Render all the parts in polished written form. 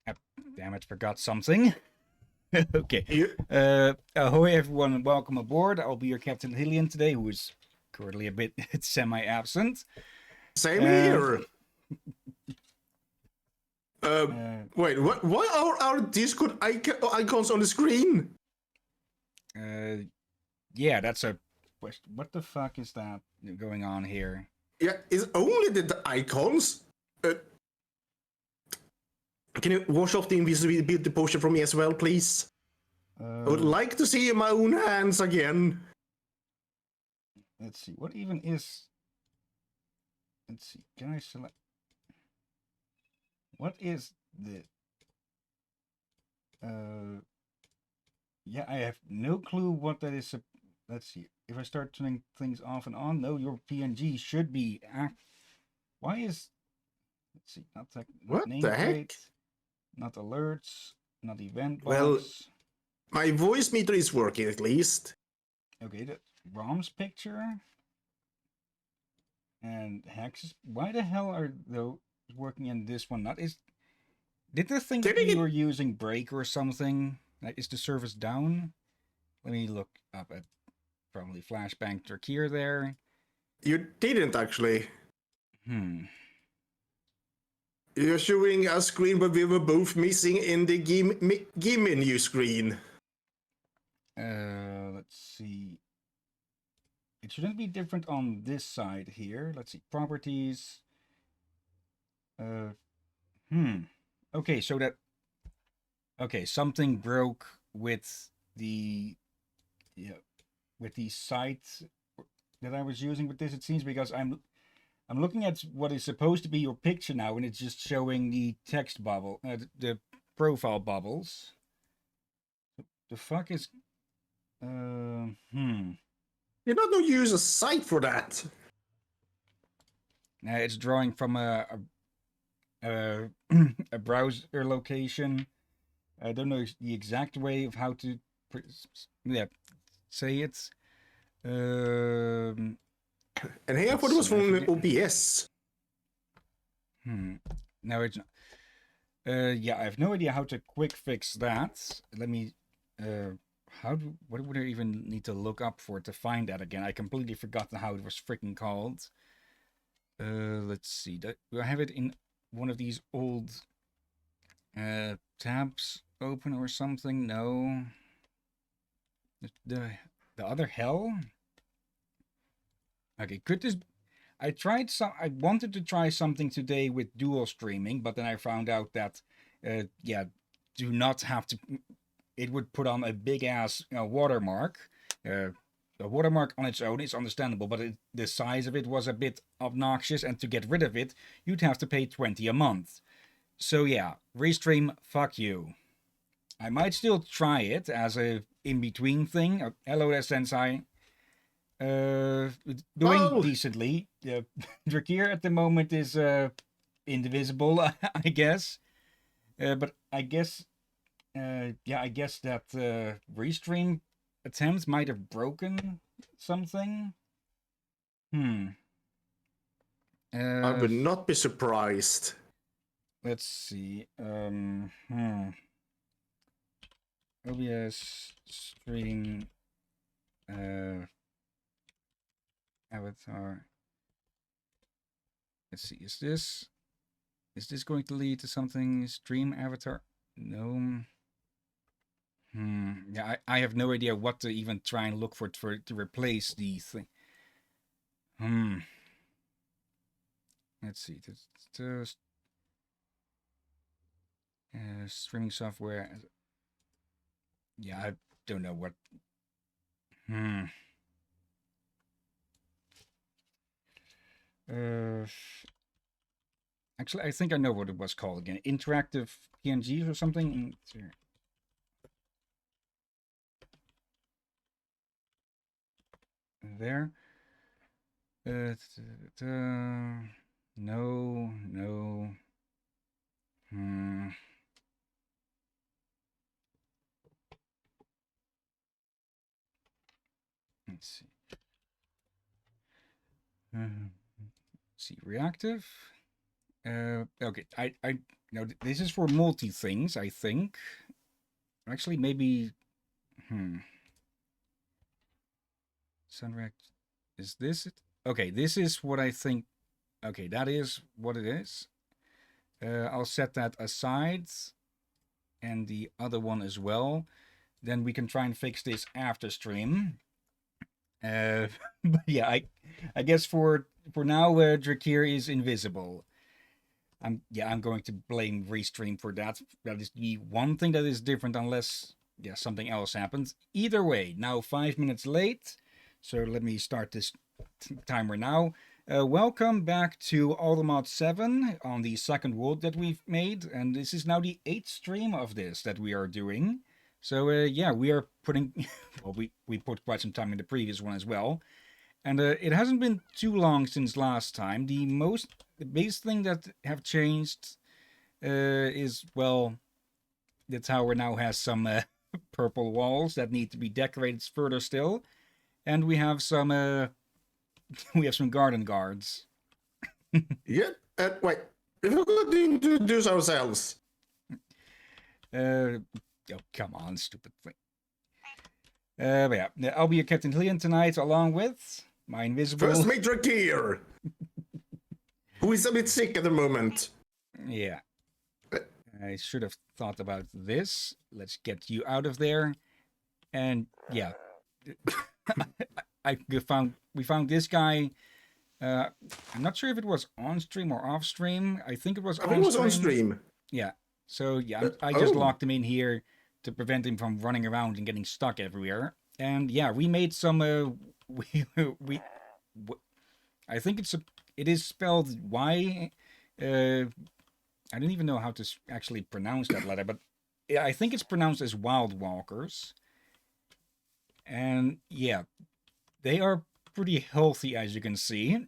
Damn it, forgot something. Okay. You, Ahoy, everyone, and welcome aboard. I'll be your Captain Hillyan today, who is currently a bit semi-absent. same Uh, here. Uh, uh, Wait, what? Why are our Discord icons on the screen? uh, yeah, that's a question. What the fuck is that going on here? Yeah, it's only the icons. Uh, can you wash off the invisibility potion from me as well, please? I would Uh, like to see my own hands again. let's see. What even is? Let's see. Can I select? What is the? Uh, yeah, I have no clue what that is. Let's see. If I start turning things off and on, no, your PNG should be. Why is? Let's see. Not What the heck? nameplate, not alerts, not event Well, box. my voice meter is working at least. Okay, the ROM's picture and hexes. Why the hell are those working in this one? Not is. Did the thing that Didn't we it? were using break or something? Like, is the service down? Let me look up at probably Flashbang Turkey there. You didn't actually. Hmm. You're showing a screen, but we were both missing in the game menu screen. Let's see. It shouldn't be different on this side here. Let's see. Properties. Uh, hmm. Okay, so that. Okay, something broke with the. Yeah, with the site that I was using with this. It seems because I'm looking at what is supposed to be your picture now, and it's just showing the text bubble, the profile bubbles. The fuck is. Hmm. You not no use a site for that. It's drawing from a, a browser location. I don't know the exact way of how to, yeah, say it. Um, And here I let's thought it was see. I from forget. OBS. No, it's not. Yeah, I have no idea how to quick fix that. Let me. What would I even need to look up for to find that again? I completely forgotten how it was freaking called. Let's see. Do I have it in one of these old tabs open or something? No. The the other hell? Okay, could this I wanted to try something today with dual streaming, but then I found out that yeah, do not have to it would put on a big ass watermark. Uh a watermark on its own is understandable, but the size of it was a bit obnoxious, and to get rid of it, you'd have to pay 20 a month. So yeah, Restream, fuck you. I might still try it as a in between thing. Hello there, Sensei. Uh, Doing Well, decently. Drakir at the moment is indivisible, I guess. But I guess, yeah, I guess that restream attempts might have broken something. Hmm. I Uh, would not be surprised. let's see. OBS stream uh avatar. Let's see. Is this going to lead to something? Stream avatar? No. Yeah, I have no idea what to even try and look for to replace the thing. Hmm. Let's see. Streaming software. Yeah, I don't know what. Hmm. Uh. Actually, I think I know what it was called again. Interactive PNGs or something. There. No. No. Hmm. Let's see. See, reactive. Okay, I No, this is for multi things, I think. Actually, maybe. Sunreact. Is this it? Okay, this is what I think. Okay, that is what it is. I'll set that aside, and the other one as well. Then we can try and fix this after stream. But yeah, I guess for now, Drakir is invisible. I'm going to blame Restream for that. That is the one thing that is different, unless something else happens. Either way, now 5 minutes late. So let me start this timer now. Welcome back to Automod 7 on the second world that we've made, and this is now the 8th stream of this that we are doing. So we are putting, well, we put quite some time in the previous one as well, and it hasn't been too long since last time. The biggest thing that have changed is, well, the tower now has some purple walls that need to be decorated further still, and we have some garden guards. Yeah, wait. We're going to introduce ourselves. Oh, come on, stupid thing. But yeah, I'll be your Captain Hillyan tonight, along with my invisible... First Mate Drakir, who is a bit sick at the moment. Yeah. I should have thought about this. Let's get you out of there. And yeah, we found this guy. I'm not sure if it was on stream or off stream. I think it was on stream. It was on stream. Yeah. So yeah, I just locked him in here to prevent him from running around and getting stuck everywhere. And yeah, we made some. I think it is spelled Y. I don't even know how to actually pronounce that letter, but I think it's pronounced as Wild Walkers. And yeah, they are pretty healthy, as you can see.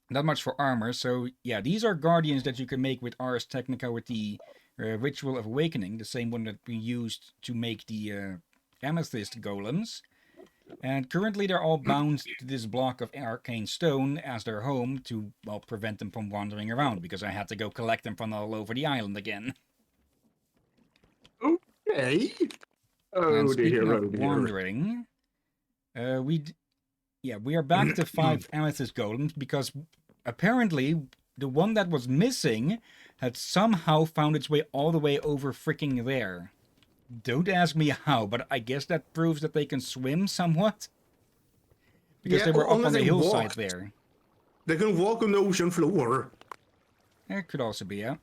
Not much for armor, so yeah, these are guardians that you can make with Ars Technica with the Ritual of Awakening, the same one that we used to make the Amethyst Golems. And currently they're all bound to this block of arcane stone as their home to, well, prevent them from wandering around, because I had to go collect them from all over the island again. Okay. And speaking of wandering, we are back to 5 Amethyst Golems, because apparently the one that was missing had somehow found its way all the way over freaking there. Don't ask me how, but I guess that proves that they can swim somewhat. Because they were up on the hillside there. They can walk on the ocean floor. It could also be, yeah.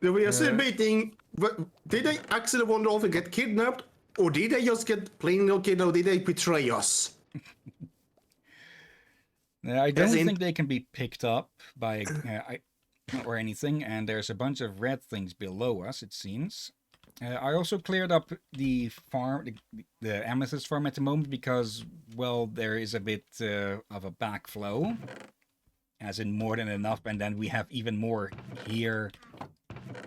We are still debating, did they actually wander off and get kidnapped? Or did they just get plain old kidnapped, or did they betray us? I don't think they can be picked up by or anything, and there's a bunch of red things below us, it seems. I also cleared up the farm, the Amethyst farm at the moment, because, well, there is a bit of a backflow, as in more than enough, and then we have even more here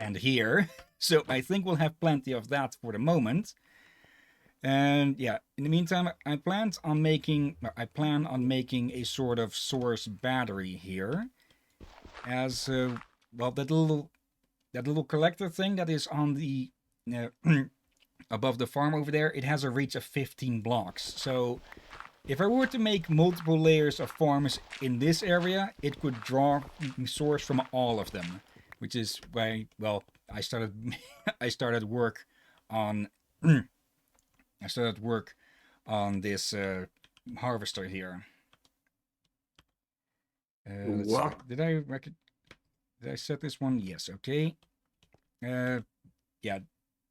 and here. So I think we'll have plenty of that for the moment. And yeah, in the meantime, I plan on making a sort of source battery here, as well, that little collector thing that is on the above the farm over there. It has a reach of 15 blocks. So if I were to make multiple layers of farms in this area, it could draw source from all of them, which is why, well, I started work on this harvester here. Let's see. Did I set this one? Yes. Okay. Yeah.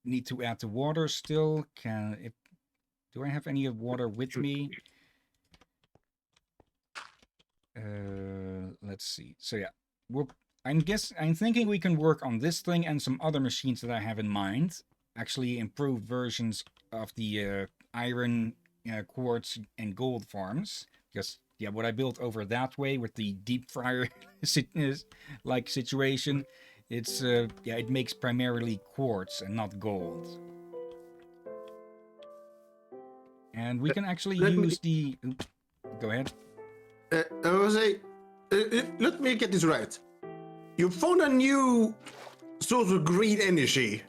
Need to add the water still. Do I have any water with me? Let's see. So yeah, I'm thinking we can work on this thing and some other machines that I have in mind. Actually, improved versions of the iron, quartz, and gold farms. Because yeah, what I built over that way with the deep fryer like situation, it's it makes primarily quartz and not gold. And we can actually use the. Go ahead. I was say, let me get this right. You found a new source of green energy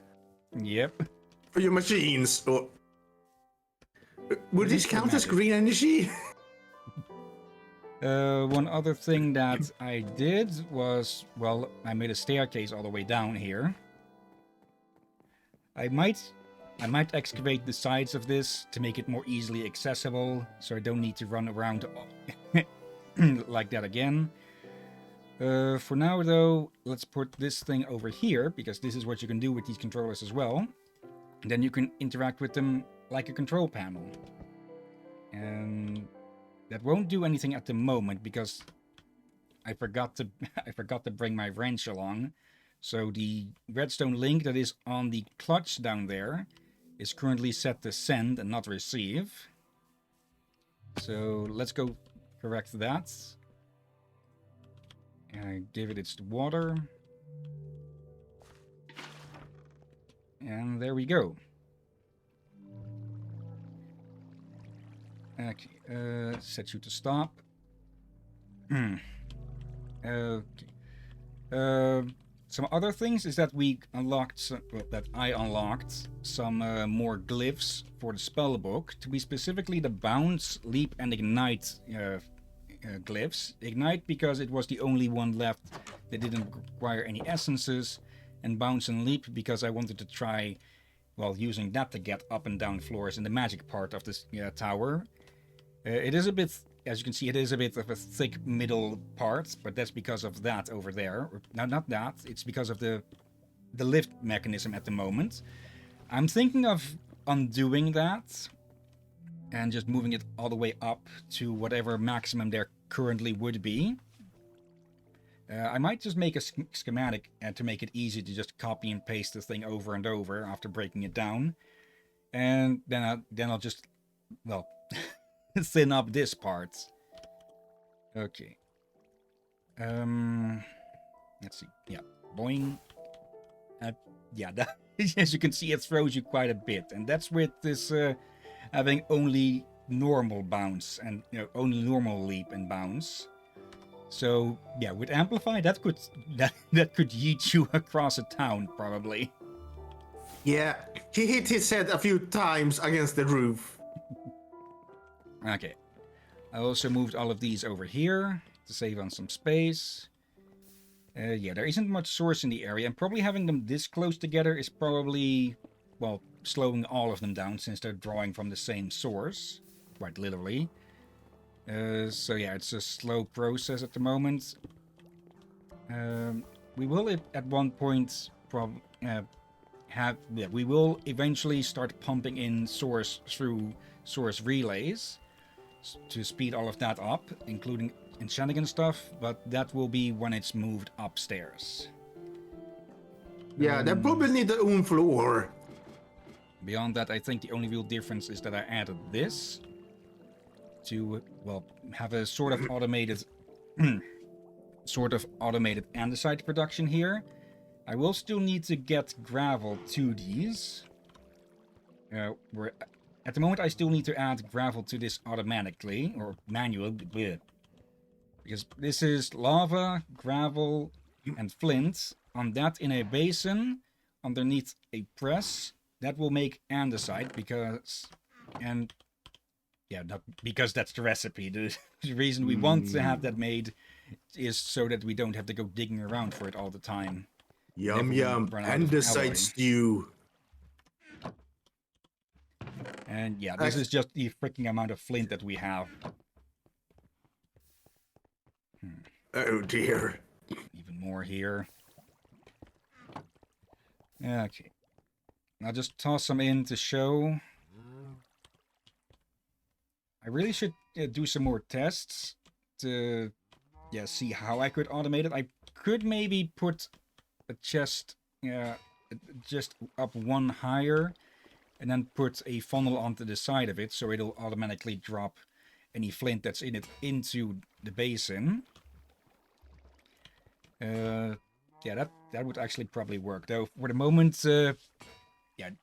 Yep. for your machines. Or would this least for count as magic. green energy? One other thing that I did was, well, I made a staircase all the way down here. I might excavate the sides of this to make it more easily accessible, so I don't need to run around like that again. For now, though, let's put this thing over here, because this is what you can do with these controllers as well. And then you can interact with them like a control panel. And that won't do anything at the moment, because I forgot to I forgot to bring my wrench along. So the redstone link that is on the clutch down there is currently set to send and not receive. So let's go correct that. Give it its water. And there we go. Okay, set you to stop. Okay. Some other things is that we unlocked, that I unlocked some more glyphs for the spellbook, to be specifically the bounce, leap, and ignite glyphs. Ignite because it was the only one left that didn't require any essences, and bounce and leap because I wanted to try, well, using that to get up and down floors in the magic part of this tower. It is a bit, as you can see, it is a bit of a thick middle part, but that's because of that over there. No, not that. It's because of the lift mechanism at the moment. I'm thinking of undoing that and just moving it all the way up to whatever maximum there currently would be. I might just make a schematic to make it easy to just copy and paste the thing over and over after breaking it down. And then I'll just, well, thin up this part. Okay. Let's see. Yeah. Boing. Yeah, that, as you can see, it throws you quite a bit. And that's with this having only normal bounce and, only normal leap and bounce. So, yeah, with Amplify, that could yeet you across a town, probably. Yeah, he hit his head a few times against the roof. Okay. I also moved all of these over here to save on some space. Yeah, there isn't much source in the area, and probably having them this close together is probably, well, slowing all of them down since they're drawing from the same source, quite literally. So yeah, it's a slow process at the moment. We will at one point we will eventually start pumping in source through source relays to speed all of that up, including enchanting and stuff, but that will be when it's moved upstairs. Yeah, they probably need their own floor. Beyond that, I think the only real difference is that I added this to, well, have a sort of automated andesite production here. I will still need to get gravel to these. At the moment, I still need to add gravel to this automatically, or manually, because this is lava, gravel, and flint. On that in a basin, underneath a press, that will make andesite, because that's the recipe. The reason we want to have that made is so that we don't have to go digging around for it all the time. Yum yum, andesite stew. And yeah, this is just the freaking amount of flint that we have. Oh dear. Even more here. Okay. I'll just toss some in to show. I really should do some more tests to see how I could automate it. I could maybe put a chest just up one higher and then put a funnel onto the side of it so it'll automatically drop any flint that's in it into the basin. That would actually probably work. Though for the moment,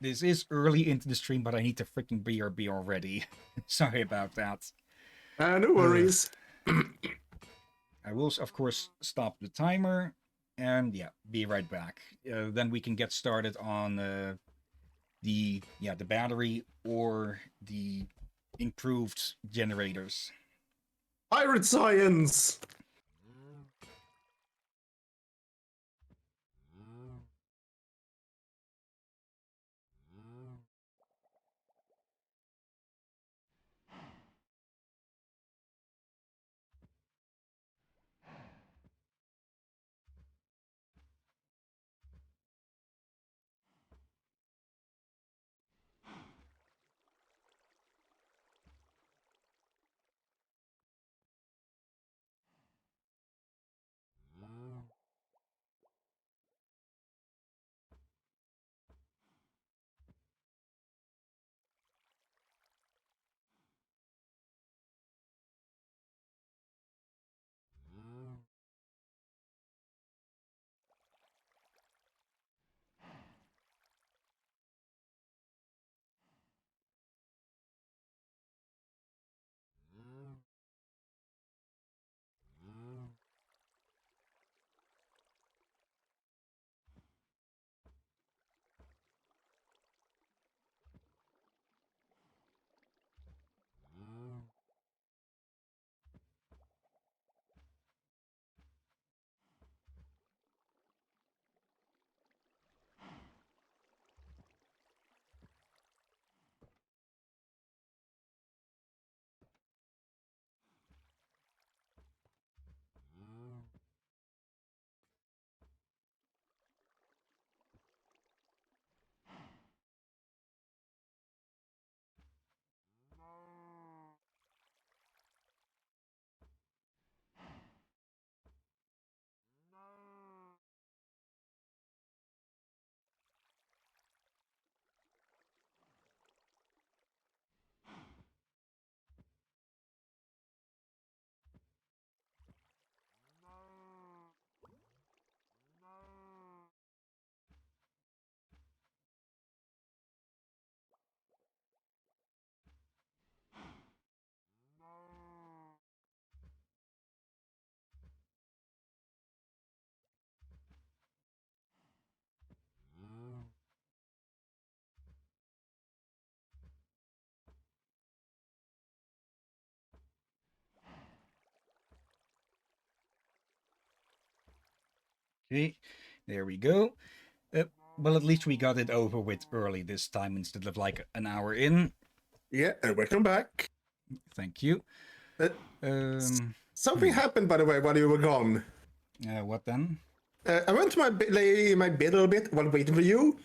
this is early into the stream, but I need to freaking BRB already. Sorry about that. No worries. I will, of course, stop the timer. And yeah, be right back. Then we can get started on the battery or the improved generators. Pirate science! Okay, there we go. Uh, well, at least we got it over with early this time instead of like an hour in. Yeah, and welcome back. Thank you. Uh, Something happened, by the way, while you were gone. What then? I went to lay in my bed a little bit while waiting for you.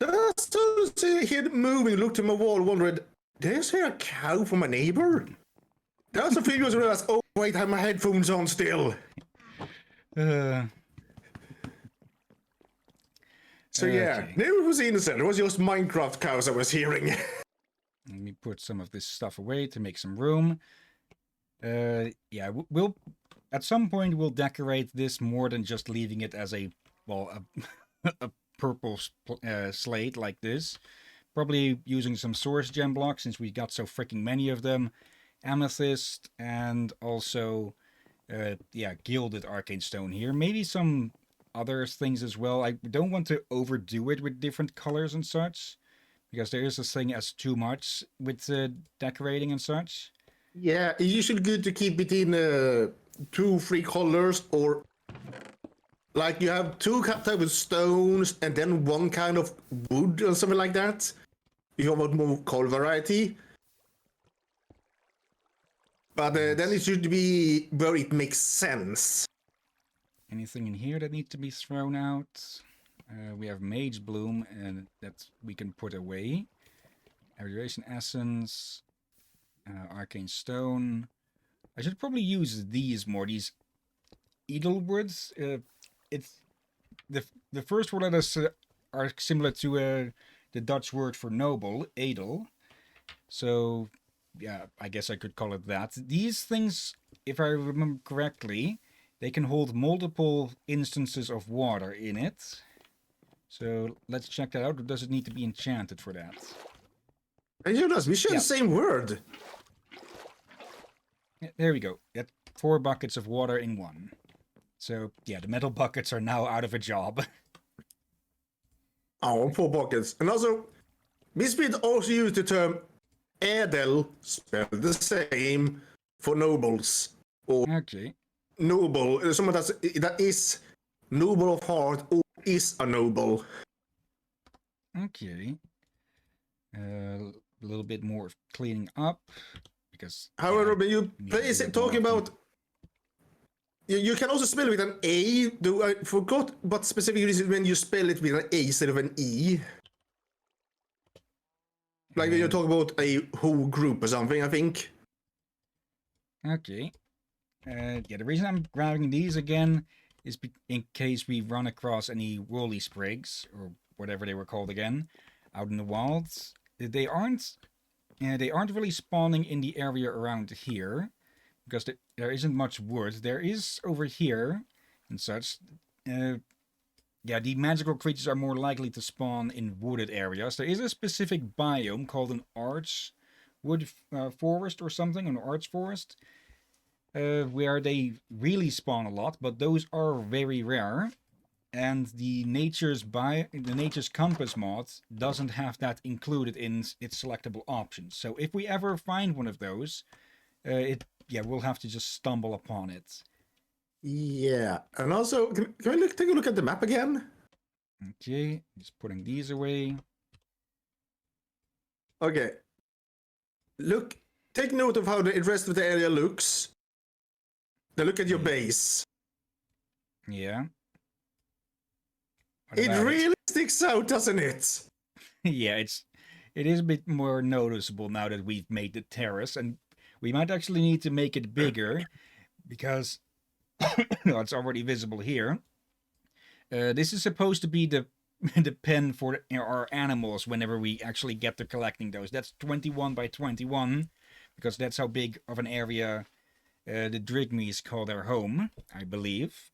I started to hear it moving, looked at my wall, wondered, did I see a cow from my neighbor? That's a few years realized, oh wait, I have my headphones on still. Uh, So yeah, okay. never was innocent. It was just Minecraft cows I was hearing. Let me put some of this stuff away to make some room. Yeah, we'll at some point we'll decorate this more than just leaving it as a a purple slate like this. Probably using some source gem blocks since we got so freaking many of them, amethyst, and also gilded arcane stone here. Maybe some other things as well. I don't want to overdo it with different colors and such because there is this thing as too much with decorating and such. Yeah, it's usually good to keep it in 2, 3 colors, or like you have two types of stones and then one kind of wood or something like that. You want more color variety. But then it should be where it makes sense. Anything in here that needs to be thrown out? We have Mage Bloom, and that we can put away. Abjuration Essence, Arcane Stone. I should probably use these more. These Edelwoods. It's the first word letters are similar to the Dutch word for noble, edel. So yeah, I guess I could call it that. These things, if I remember correctly, they can hold multiple instances of water in it. So let's check that out. Or does it need to be enchanted for that? And Jonas, we share the same word. There we go. Get 4 buckets of water in one. So yeah, the metal buckets are now out of a job. Oh, poor buckets. And also, Misfit also used the term Edel, spelled the same, for nobles. Or Okay. noble, someone that is noble of heart or is a noble. Okay. A little bit more cleaning up because yeah, However, when you I need to place do it, it more talking often. about, you can also spell it with an A. Do I forgot, but specifically is when you spell it with an A instead of an E. Like when you talk about a whole group or something, I think. Okay. Yeah, the reason I'm grabbing these again is in case we run across any woolly sprigs or whatever they were called again out in the wilds. They aren't really spawning in the area around here because there isn't much wood. There is over here and such. Uh, yeah, the magical creatures are more likely to spawn in wooded areas. There is a specific biome called an arch wood forest or something, an arch forest, where they really spawn a lot, but those are very rare. And the nature's compass mod doesn't have that included in its selectable options. So if we ever find one of those, we'll have to just stumble upon it. Yeah, and also, can we take a look at the map again? Okay, just putting these away. Okay. Look, take note of how the rest of the area looks. Now look at your base. Yeah. What It about it? really sticks out, doesn't it? Yeah, it is a bit more noticeable now that we've made the terrace, and we might actually need to make it bigger because no, it's already visible here. This is supposed to be the the pen for our animals whenever we actually get to collecting those. That's 21 by 21 because that's how big of an area the Drigmies call their home, I believe.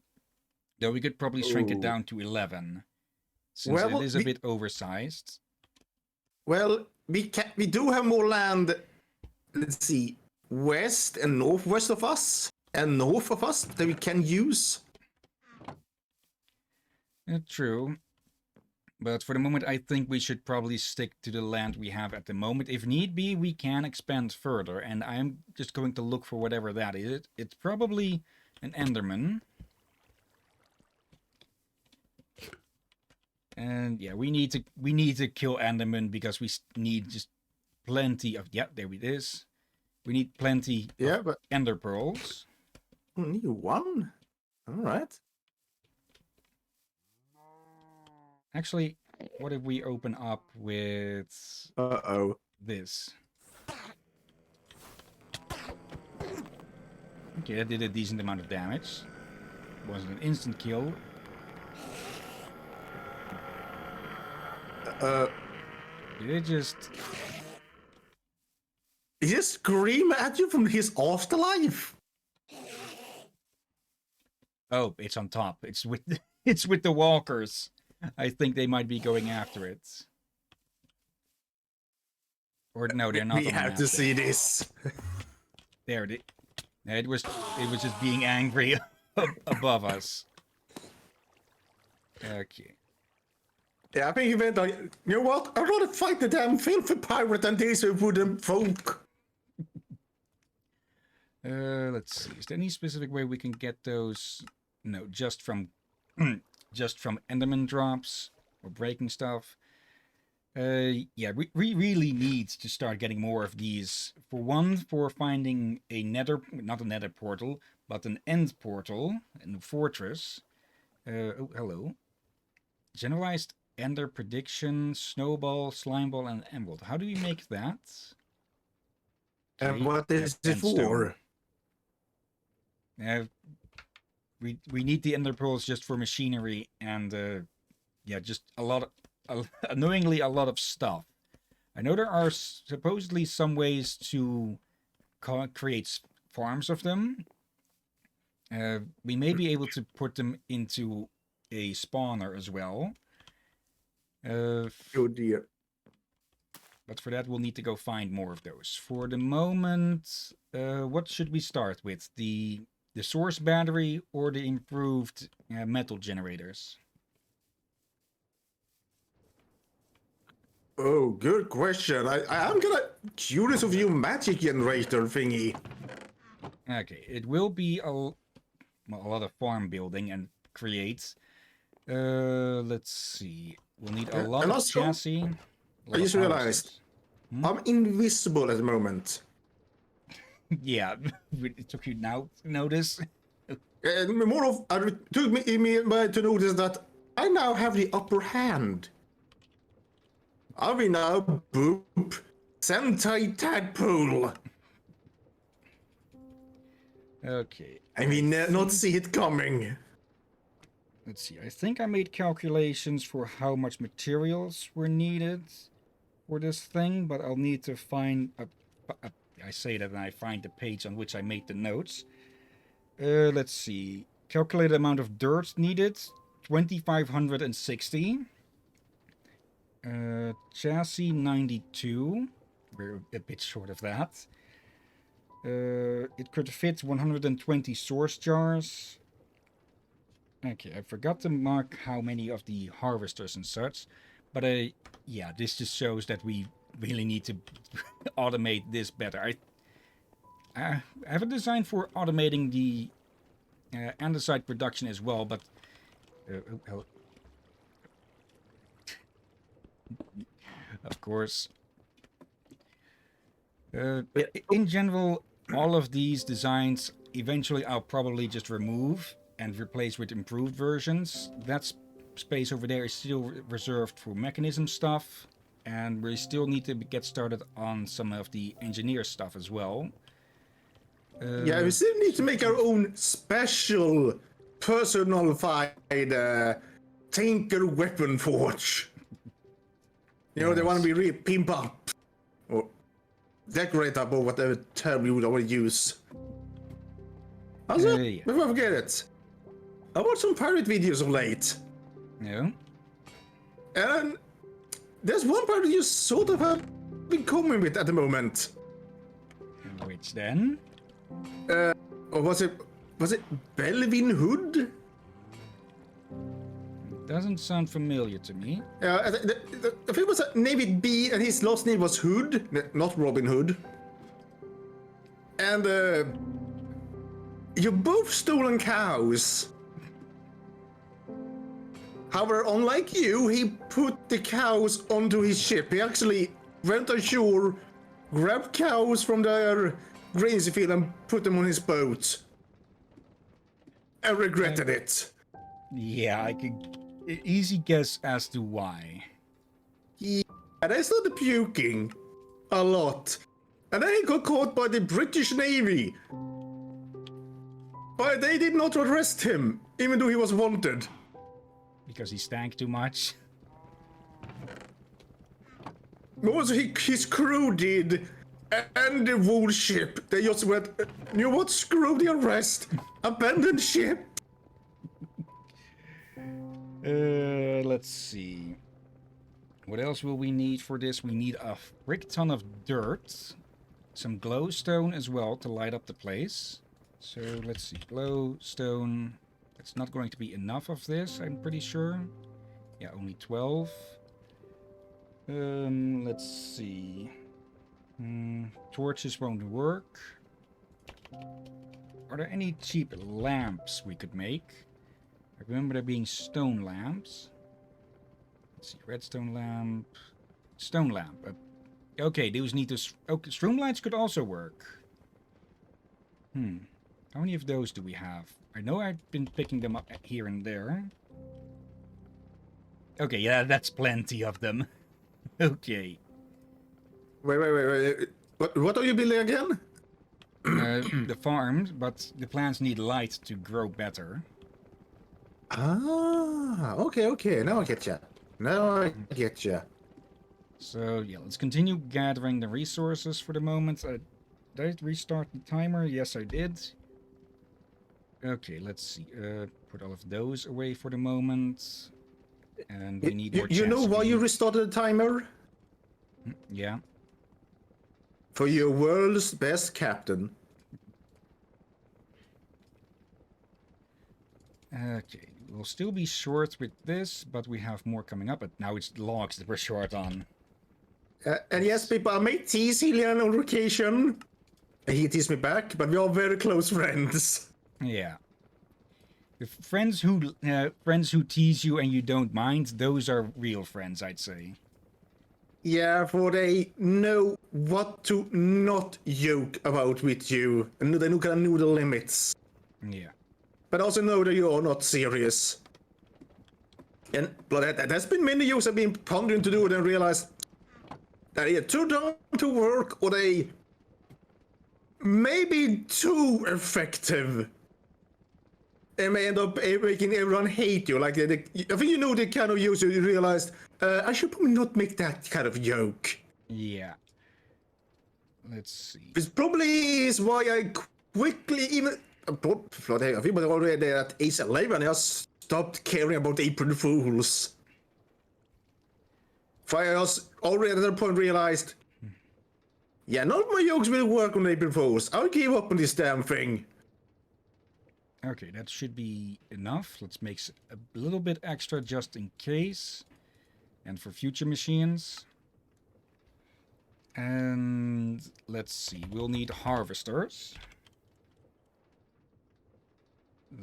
Though we could probably shrink it Ooh. down to 11 since it Well, is a bit oversized. we do have more land. Let's see, west and northwest of us, and north of us that we can use. True. But for the moment, I think we should probably stick to the land we have at the moment. If need be, we can expand further, and I'm just going to look for whatever that is. It's probably an Enderman. And yeah, we need to kill Enderman because we need just plenty of there it is. We need plenty of But Ender pearls. only one. All right. Actually, what if we open up with Uh-oh. this? Okay, that did a decent amount of damage. Wasn't an instant kill. Did it just... He just scream at you from his afterlife. Oh, it's on top. It's with it's with the walkers. I think they might be going after it. Or no, they're not We on the have map to then. see this. There it was just being angry above us. Okay. Yeah, I think he went like, you know what? I'd rather fight the damn filthy pirate than these wooden folk. Let's see. Is there any specific way we can get those? No, just from just from Enderman drops or breaking stuff. Yeah, we really need to start getting more of these. For one, for finding not a nether portal, but an end portal in the fortress. Oh, hello. Generalized ender prediction, snowball, slimeball, and emerald. How do we make that? And Okay, what is it endstone. for? We need the ender pearls just for machinery and yeah, just annoyingly a lot of stuff. I know there are supposedly some ways to create farms of them. We may be able to put them into a spawner as well. Oh dear. But for that, we'll need to go find more of those. For the moment, what should we start with? The the source battery or the improved metal generators? Oh, good question. I'm gonna curious of your magic generator thingy. Okay, it will be a lot of farm building and create. Let's see. We'll need a lot And of also, chassis, a I lot of just realized harvesters. I'm invisible at the moment. Yeah, it took you now to notice. And more of it took me to notice that I now have the upper hand. I will now boop Sentai Tadpole. Okay. I mean, not think- see it coming. Let's see. I think I made calculations for how much materials were needed for this thing, but I'll need to find I say that and I find the page on which I made the notes. Let's see. Calculated amount of dirt needed 2560. Chassis 92. We're a bit short of that. It could fit 120 source jars. Okay, I forgot to mark how many of the harvesters and such. But yeah, this just shows that we really need to automate this better. I have a design for automating the andesite production as well, but of course, in general, all of these designs eventually I'll probably just remove and replace with improved versions. That space over there is still reserved for mechanism stuff, and we still need to get started on some of the engineer stuff as well. Yeah, we still need to make our own special personified Tinker Weapon Forge. You know, the one we really pimp up. Or decorate up, or whatever term you would want to use. Also, Yeah. before I forget it, I watched some pirate videos of late. No? And there's one pirate you sort of have in common with at the moment. Which then? Or was it Belvin Hood? Doesn't sound familiar to me. I think it was a name with B, and his last name was Hood, not Robin Hood. And you both stolen cows. However, unlike you, he put the cows onto his ship. He actually went ashore, grabbed cows from their grains field, and put them on his boat. And regretted it. Yeah, I could easy guess as to why. Yeah, they started puking a lot. And then he got caught by the British Navy. But they did not arrest him, even though he was wanted. Because he stank too much. Also, his crew did. And the whole ship. They just went, you know what? Screw the arrest. Abandon ship. Let's see. What else will we need for this? We need a frick ton of dirt. Some glowstone as well to light up the place. So let's see. Glowstone. It's not going to be enough of this, I'm pretty sure. Yeah, only 12. Let's see. Torches won't work. Are there any cheap lamps we could make? I remember there being stone lamps. Let's see, redstone lamp, stone lamp. Okay, those need to. Okay, string lights could also work. How many of those do we have? I know I've been picking them up here and there. Okay, yeah, that's plenty of them. Okay. Wait. What are you building again? The farm, but the plants need light to grow better. Ah, okay. Now I get ya. So yeah, let's continue gathering the resources for the moment. Did I restart the timer? Yes, I did. Okay, let's see. Put all of those away for the moment. And we need more You know why you restarted the timer? Yeah. For your world's best captain. Okay, we'll still be short with this, but we have more coming up. But now it's logs that we're short on. And yes, people, I may tease Hillyan on occasion. And he teased me back, but we are very close friends. Yeah. The friends who tease you and you don't mind, those are real friends, I'd say. Yeah, for they know what to not joke about with you, and they kind of know the limits. Yeah. But also know that you are not serious. And but there's been many years I've been pondering to do it and realized that they're too down to work or they may be too effective. And may end up making everyone hate you. Like, I think you know the kind of use you realized, I should probably not make that kind of joke. Yeah. Let's see. This probably is why I quickly even... I think already at age 11, I stopped caring about April Fools. I was already at that point realized, yeah, none of my jokes will work on April Fools. I'll give up on this damn thing. Okay, that should be enough. Let's make a little bit extra just in case. And for future machines. And let's see, we'll need harvesters.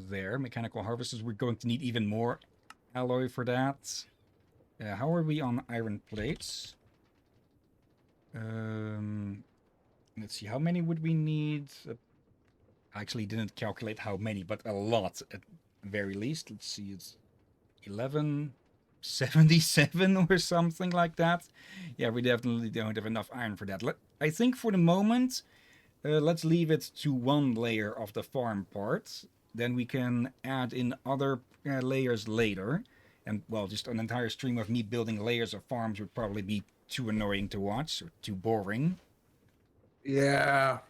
There, mechanical harvesters. We're going to need even more alloy for that. How are we on iron plates? Let's see, how many would we need? I actually didn't calculate how many, but a lot at very least. Let's see, it's 1177 or something like that. Yeah, we definitely don't have enough iron for that. I think for the moment, let's leave it to one layer of the farm part. Then we can add in other layers later. And, well, just an entire stream of me building layers of farms would probably be too annoying to watch, or too boring. Yeah.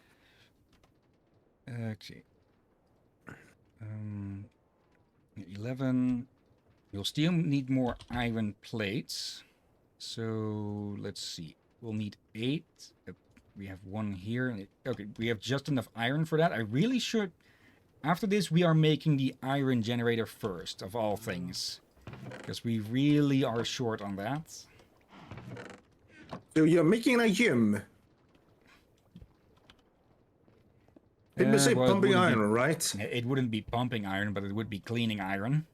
Okay. 11. You'll still need more iron plates. So, let's see. We'll need 8. We have 1 here. Okay, we have just enough iron for that. I really should... After this, we are making the iron generator first, of all things. Because we really are short on that. So you're making a gym? People say Well, pumping iron, right? It wouldn't be pumping iron, but it would be cleaning iron.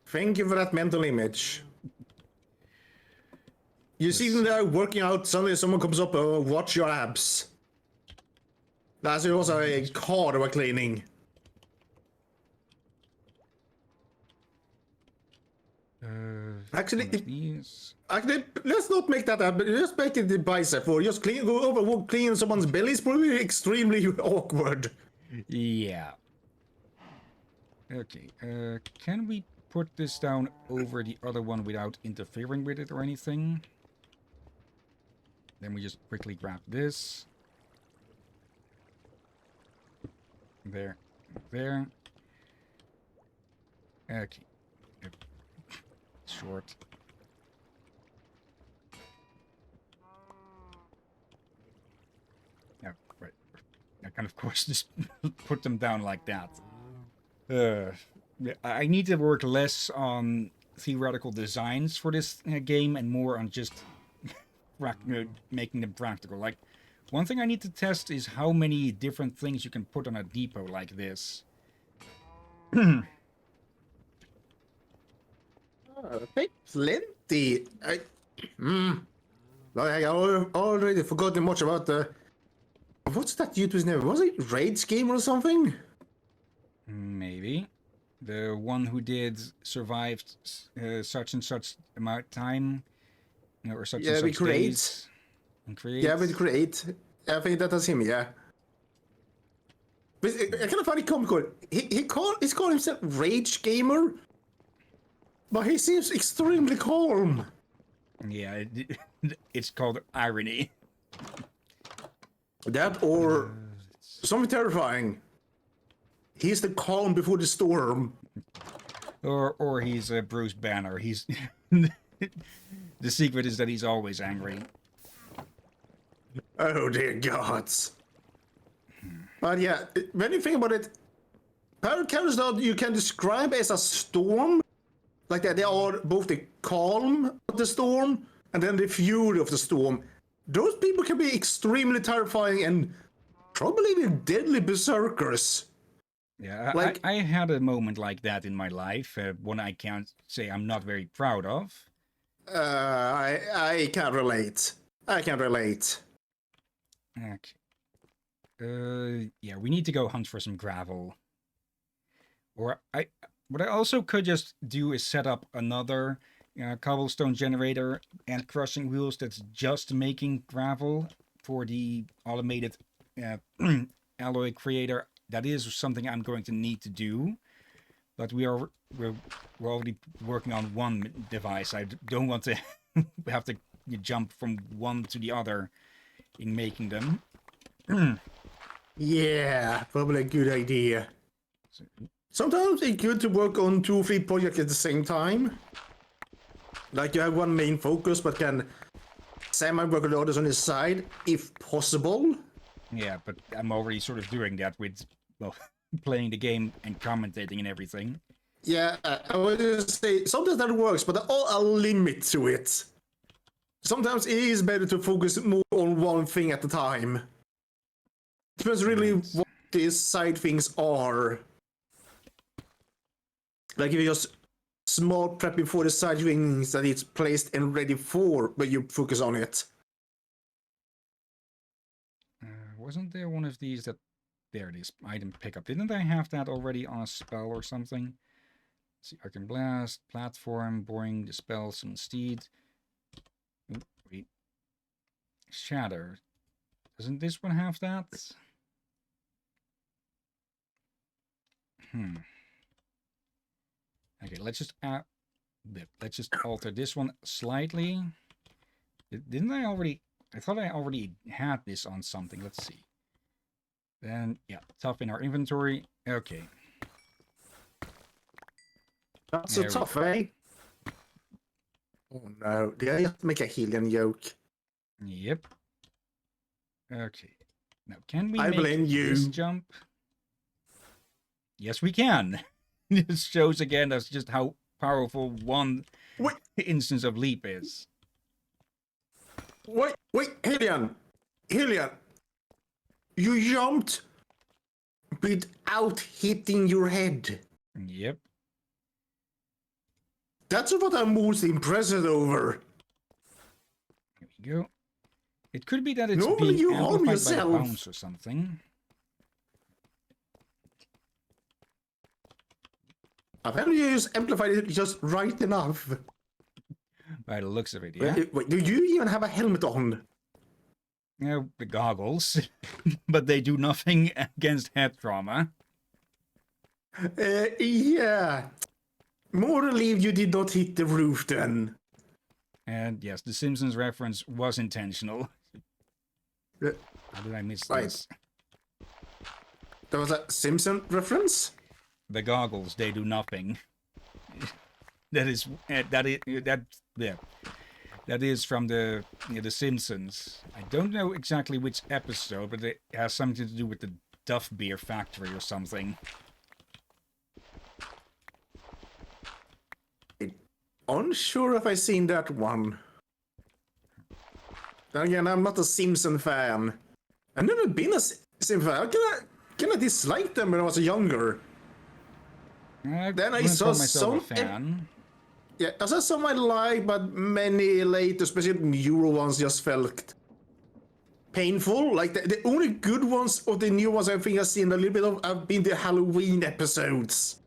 Thank you for that mental image. You see them there working out, suddenly someone comes up, watch your abs. That's also a car we're cleaning. Actually, let's not make that happen. Just make it the bicep, or just go over, clean someone's belly is probably extremely awkward. Yeah. Okay, can we put this down over the other one without interfering with it or anything? Then we just quickly grab this. There. There. Okay. Short. Yeah, right. I can, of course, just put them down like that. I need to work less on theoretical designs for this game and more on just making them practical. Like, one thing I need to test is how many different things you can put on a depot like this. Plenty. I already forgotten much about the... What's that YouTuber's name? Was it Rage Game or something? Maybe. The one who did survived such and such amount of time, or such and such days. And create. Yeah, with Create. I think that was him, yeah. But I kind of find it comical. He's called himself Rage Gamer, but he seems extremely calm. Yeah, it's called irony. That or something terrifying. He's the calm before the storm. Or he's Bruce Banner. He's the secret is that he's always angry. Oh dear gods. But yeah, when you think about it, pirate characters that you can describe as a storm, like that they are both the calm of the storm and then the fury of the storm. Those people can be extremely terrifying and probably even deadly berserkers. Yeah, Like, I had a moment like that in my life, one I can't say I'm not very proud of. I can't relate. I can't relate. Okay. Yeah, we need to go hunt for some gravel. Or what I also could just do is set up another cobblestone generator and crushing wheels that's just making gravel for the automated uh, alloy creator. That is something I'm going to need to do. But we're already working on one device. I don't want to have to jump from one to the other in making them. Yeah, probably a good idea. Sometimes it's good to work on 2 or 3 projects at the same time. Like you have one main focus, but can semi-work on the others on the side, if possible. Yeah, but I'm already sort of doing that with, well, playing the game and commentating and everything. Yeah, I would just say sometimes that works, but there are a limit to it. Sometimes it is better to focus more on one thing at a time. Depends really Right. what these side things are. Like if you just small prepping for the side things that it's placed and ready for, but you focus on it. Wasn't there one of these that... There it is, item pickup. Didn't I have that already on a spell or something? Let's see, Arc and Blast, Platform, Boring, Dispels, and Steed. Oh, wait. Shatter. Doesn't this one have that? Okay, let's just alter this one slightly. Didn't I already... I thought I already had this on something. Let's see. Then, yeah, tough in our inventory. Okay. That's so tough, eh? Oh no, did I just make a Hillyan joke? Yep. Okay. Now, can we I make blame you. this jump? Yes, we can. This shows again that's just how powerful one Wait, instance of leap is. wait, Hillyan! You jumped without hitting your head. Yep. That's what I'm most impressed over. Here we go. It could be that it's Normally being you harm amplified by the yourself. bounce or something. Apparently you just amplified it just right enough. By the looks of it, yeah. Wait, do you even have a helmet on? The goggles. But they do nothing against head trauma. Yeah. More relieved you did not hit the roof then. And yes, the Simpsons reference was intentional. How did I miss Right. this? That was a Simpson reference? The goggles, they do nothing. That is from the Simpsons. I don't know exactly which episode, but it has something to do with the Duff Beer factory or something. Unsure if I seen that one. Then again, I'm not a Simpson fan. I've never been a Simpson fan. Can I dislike them when I was younger? Then I wouldn't saw call myself a some... fan. Yeah, I saw some I like, but many later, especially newer ones, just felt painful. Like the only good ones of the new ones I think I've seen a little bit of have been the Halloween episodes.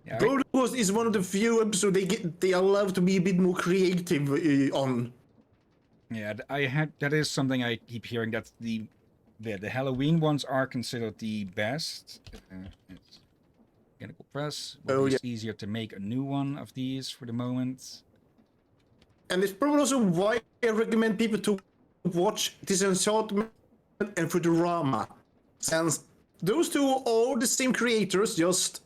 Yeah, Gold Coast is one of the few episodes they are allowed to be a bit more creative on. yeah, that is something I keep hearing, that the Halloween ones are considered the best. It's Mechanical Press. It's easier to make a new one of these for the moment. And it's probably also why I recommend people to watch Disenchantment and Futurama, since those two are the same creators, just...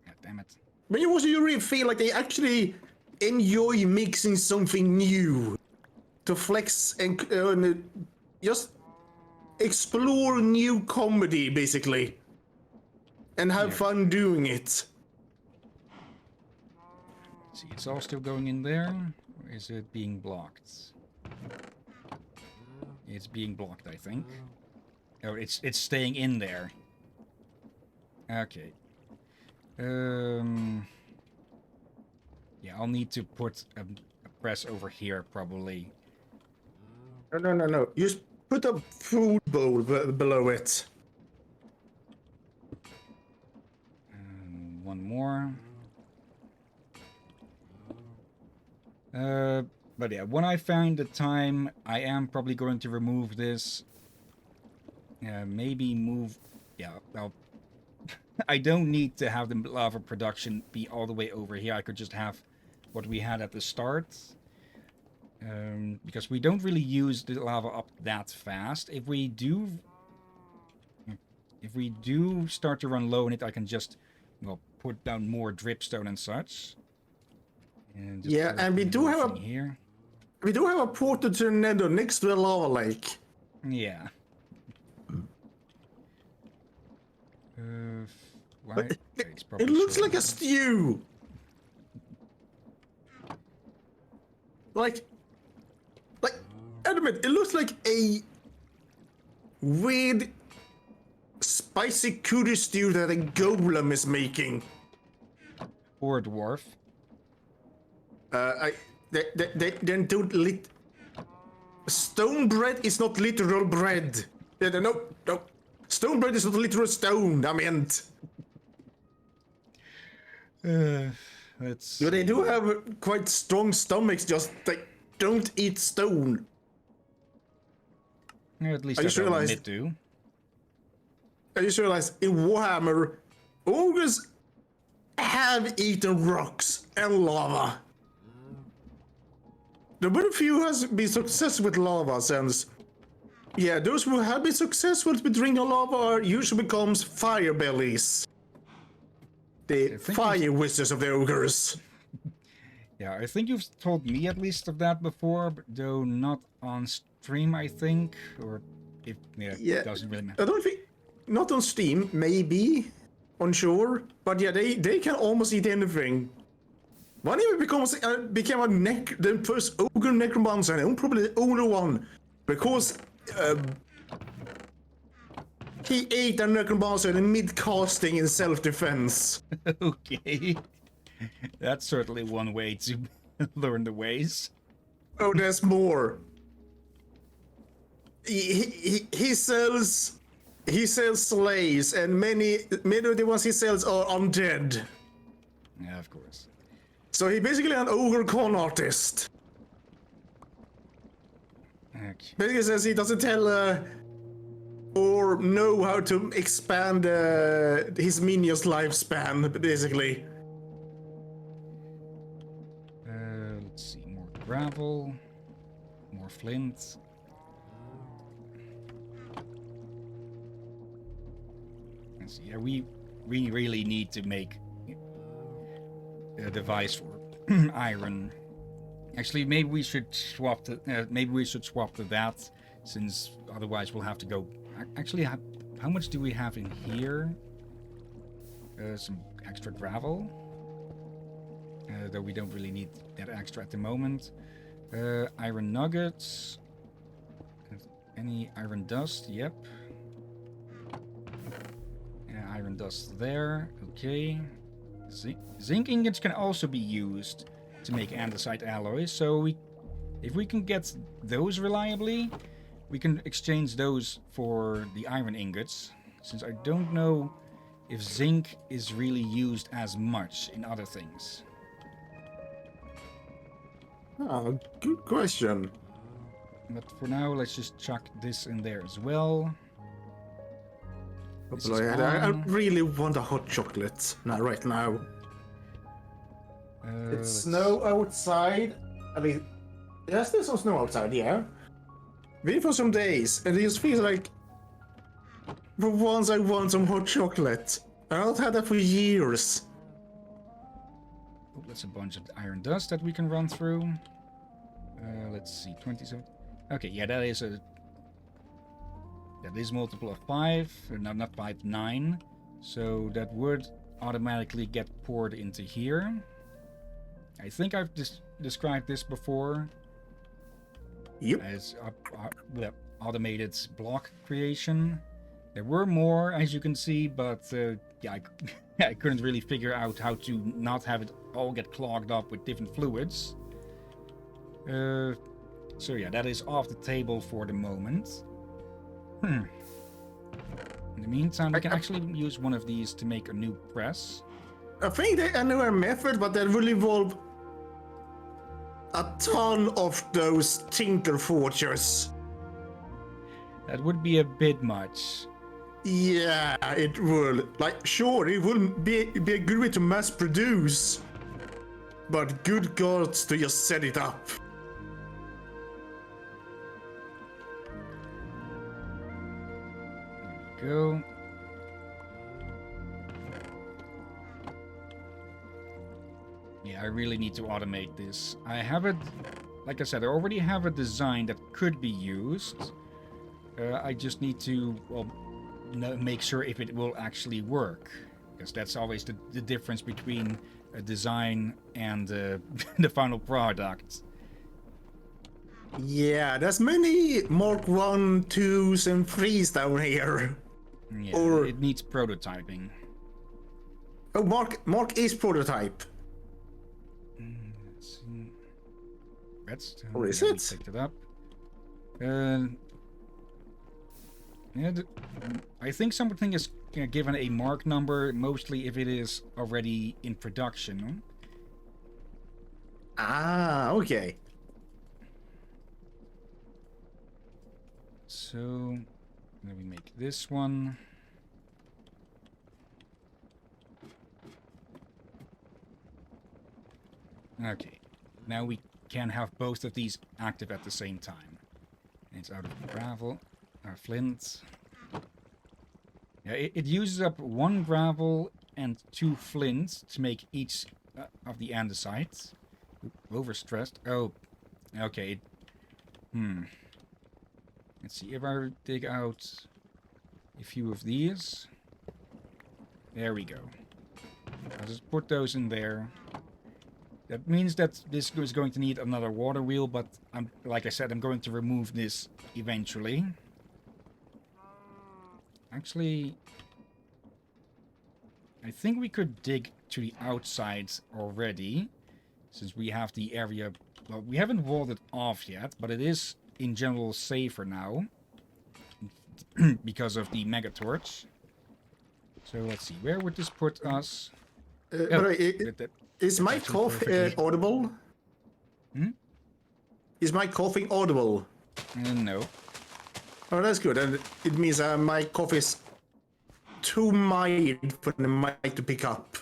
God damn it. When you watch it, you really feel like they actually enjoy mixing something new to flex and just explore new comedy, basically. And have Yeah. fun doing it. See, it's all still going in there. Or is it being blocked? It's being blocked, I think. Oh, it's staying in there. Okay. Yeah, I'll need to put a press over here, probably. No. Just put a food bowl below it. One more. But yeah, when I find the time, I am probably going to remove this. Maybe move... Yeah, well... I don't need to have the lava production be all the way over here. I could just have what we had at the start. Because we don't really use the lava up that fast. If we do start to run low on it, I can just, well, put down more dripstone and such. And just Yeah, and we do have a here. we do have a portal to the Nether next to the lava lake. Yeah. Why? But It's probably it looks showing like a up. stew. Like, admit, it looks like a weird, spicy curry stew that a golem is making. Or a dwarf. Then don't lit. Stone bread is not literal bread. No. Stone bread is not literal stone. I meant. Let's. They do have quite strong stomachs. Just they don't eat stone. At least I that's just what realized- it do. I just realized in Warhammer, ogres have eaten rocks and lava. The very few has been successful with lava since. Yeah, those who have been successful with drinking lava are usually becomes fire bellies. The fire wizards of the ogres. Yeah, I think you've told me at least of that before, but though not on stream, I think, or if it doesn't really matter. I don't think not on Steam, maybe unsure, but yeah, they can almost eat anything. One even became the first ogre necromancer, and probably the only one, because he ate a necromancer in mid-casting in self-defense. Okay, that's certainly one way to learn the ways. Oh, there's more. He sells slaves, and many of the ones he sells are undead. Yeah, of course. So he basically an ogre con artist. Okay. Basically says he doesn't tell or know how to expand his minions' lifespan, basically. Let's see, more gravel, more flint. Let's see, yeah, we really need to make a device for iron. Actually, maybe we should swap to that, since otherwise we'll have to go. Actually, how much do we have in here? Some extra gravel, though we don't really need that extra at the moment. Iron nuggets. Any iron dust? Yep. Iron dust there. Okay. Zinc ingots can also be used to make andesite alloys, so if we can get those reliably, we can exchange those for the iron ingots, since I don't know if zinc is really used as much in other things. Oh, good question. But for now, let's just chuck this in there as well. I really want a hot chocolate right now. It's snow outside. I mean, there's still some snow outside, yeah. Been for some days, and it just feels like for once I want some hot chocolate. I've not had that for years. Oh, that's a bunch of iron dust that we can run through. Let's see, 27. Okay, yeah, that is a That is multiple of 5, no, not 5, 9. So that would automatically get poured into here. I think I've described this before Yep. as automated block creation. There were more, as you can see, but yeah, I couldn't really figure out how to not have it all get clogged up with different fluids. So yeah, that is off the table for the moment. In the meantime, we can actually use one of these to make a new press. I think I know a method, but that will involve a ton of those tinker forgers. That would be a bit much. Yeah, it will. Like, sure, it wouldn't be a good way to mass produce, but good gods to just set it up. There we go. Yeah, I really need to automate this. I have it, like I said, I already have a design that could be used. I just need to, well, make sure if it will actually work. Because that's always the difference between a design and the final product. Yeah, there's many Mark 1, 2s, and 3s down here. Yeah, Or- it needs prototyping. Oh, Mark is prototype. Let's see. Redstone. Or is yeah, we it? picked it up. Yeah, I think something is given a mark number, mostly if it is already in production. Ah, okay. So, let me make this one. Okay, now we can have both of these active at the same time. And it's out of gravel, flint. Yeah, it uses up 1 gravel and 2 flint to make each of the andesites. Overstressed. Oh, okay. Let's see, if I dig out a few of these. There we go. I'll just put those in there. That means that this is going to need another water wheel, but like I said, I'm going to remove this eventually. Actually, I think we could dig to the outside already, since we have the area. Well, we haven't walled it off yet, but it is in general safer now because of the megatorch. So let's see, where would this put us? But is my actually cough perfectly- audible? Is my coughing audible? No. Oh, that's good. And it means my cough is too mild for the mic to pick up.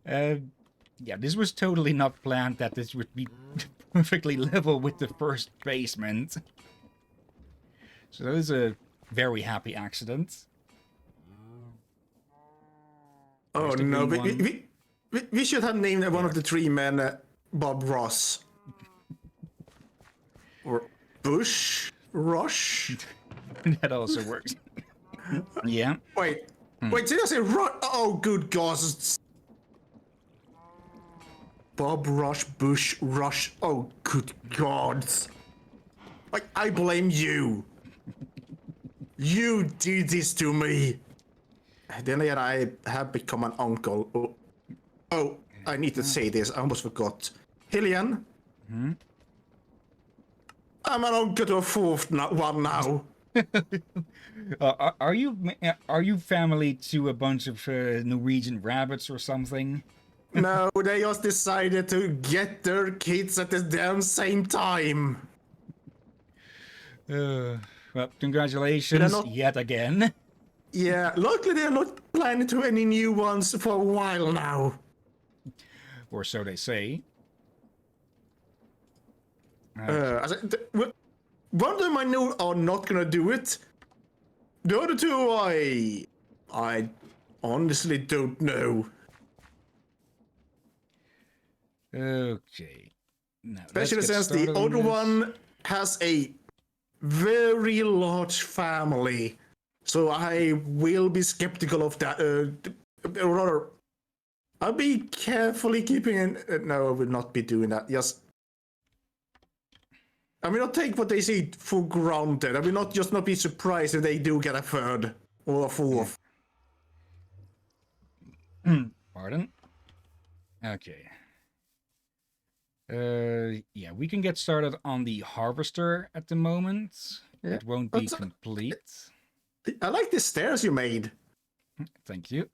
Yeah, this was totally not planned that this would be perfectly level with the first basement. So that is a very happy accident. Oh There's the no, green we should have named one of the 3 men Bob Ross. Or Bush Rush? That also works. Yeah. Wait, did I say Rush? Oh, good gods. Bob Rush, Bush Rush. Oh, good gods. Like, I blame you. You did this to me. Then again, I have become an uncle. Oh, I need to say this. I almost forgot. Hillyan? I'm an uncle to a 4th one now. Are you family to a bunch of Norwegian rabbits or something? No, they just decided to get their kids at the damn same time. Well, congratulations not- yet again. Yeah, luckily they're not planning to any new ones for a while now. Or so they say. One of them I know are not gonna do it. The other 2, I honestly don't know. Okay. Now, Especially since the other one has a very large family. So I will be skeptical of that. Or rather, I'll be carefully keeping in. No, I will not be doing that. Just. I will not take what they say for granted. I will not be surprised if they do get a third or a fourth. Pardon? Okay. Yeah, we can get started on the harvester at the moment. Yeah. It won't be complete. I like the stairs you made. Thank you.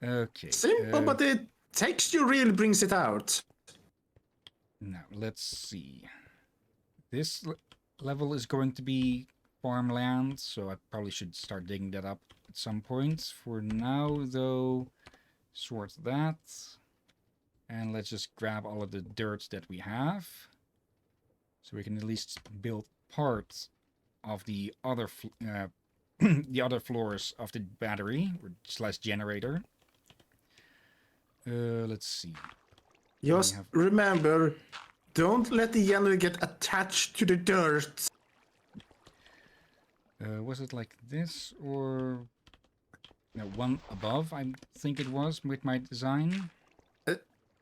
Okay. Simple, but the texture really brings it out. Now, let's see. This level is going to be farmland, so I probably should start digging that up at some point. For now, though, sort that. And let's just grab all of the dirt that we have. So we can at least build parts of the other the other floors of the battery or slash generator. Let's see. Just remember, don't let the generator get attached to the dirt. Was it like this or no, one above? I think it was with my design.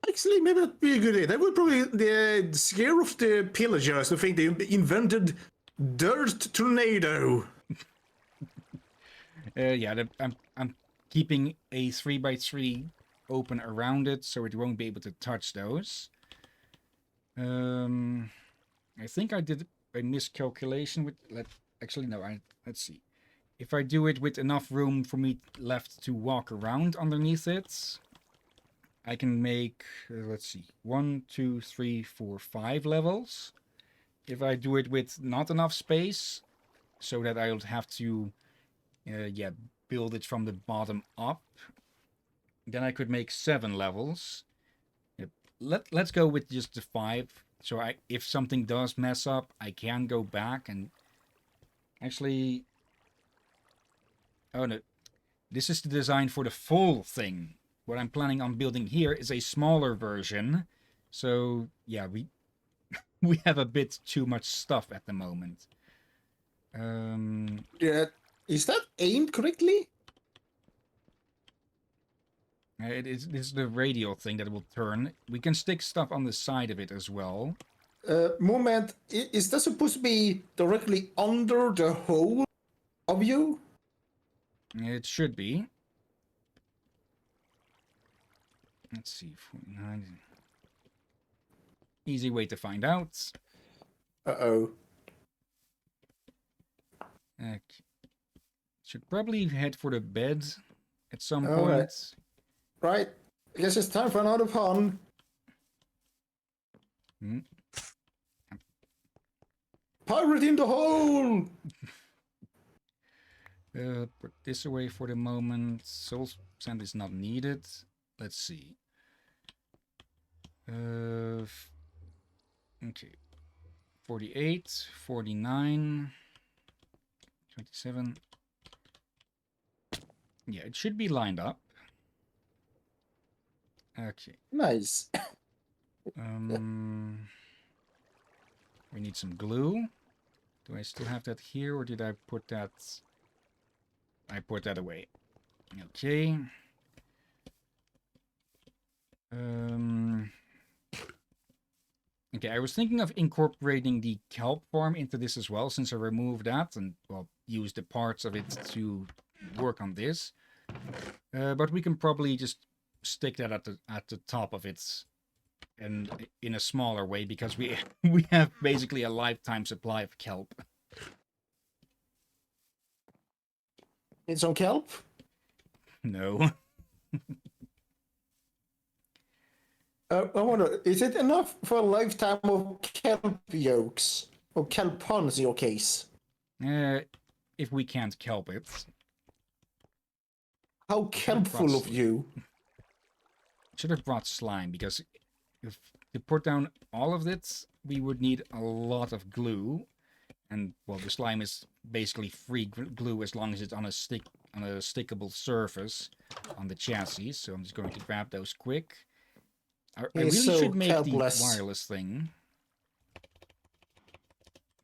Actually, maybe that'd be a good idea. That would probably scare off the pillagers who think they invented dirt tornado. Yeah, I'm keeping a 3x3 open around it, so it won't be able to touch those. I think I did a miscalculation with. Actually, no. Let's see. If I do it with enough room for me left to walk around underneath it, I can make. Let's see. 1, 2, 3, 4, 5 levels. If I do it with not enough space, so that I would have to, yeah, build it from the bottom up, then I could make 7 levels. Yep. Let's go with just the 5. So if something does mess up, I can go back and actually. Oh no, this is the design for the full thing. What I'm planning on building here is a smaller version. So yeah, we have a bit too much stuff at the moment. Yeah, is that aimed correctly? It's the radial thing that will turn. We can stick stuff on the side of it as well. Moment, is that supposed to be directly under the hole of you? It should be. Let's see. 49. Easy way to find out. Uh-oh. Okay. Should probably head for the bed at some All point. Right. I guess it's time for another pun. Pirate in the hole! Put this away for the moment. Soul sand is not needed. Let's see. Okay. 48, 49, 27. Yeah, it should be lined up. Okay. Nice. We need some glue. Do I still have that here, or did I put that? I put that away. Okay. Okay, I was thinking of incorporating the kelp farm into this as well, since I removed that and, well, used the parts of it to work on this. But we can probably just stick that at the top of it, and in a smaller way, because we have basically a lifetime supply of kelp. Need some kelp? No. I wonder, is it enough for a lifetime of kelp yolks? Or kelp puns in your case? If we can't kelp it. How kelpful of you. Should have brought slime, because if to put down all of it, we would need a lot of glue. And, well, the slime is basically free glue as long as it's on a stickable surface on the chassis. So I'm just going to grab those quick. I really should make the wireless thing.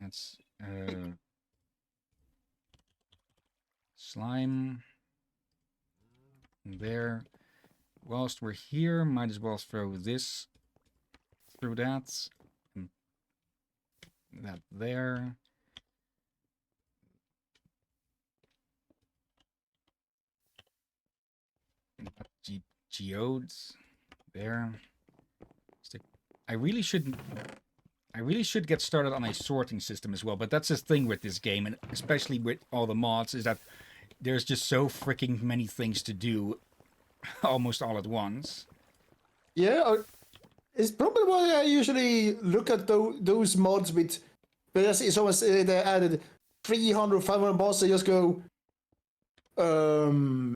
That's Uh, slime. There. Whilst we're here, might as well throw this through that. And that there. Geodes. There. Stick. I really should get started on a sorting system as well, but that's the thing with this game, and especially with all the mods, is that there's just so freaking many things to do almost all at once. Yeah, it's probably why I usually look at those mods with. But I see someone say they added 300, 500 boss, I just go, is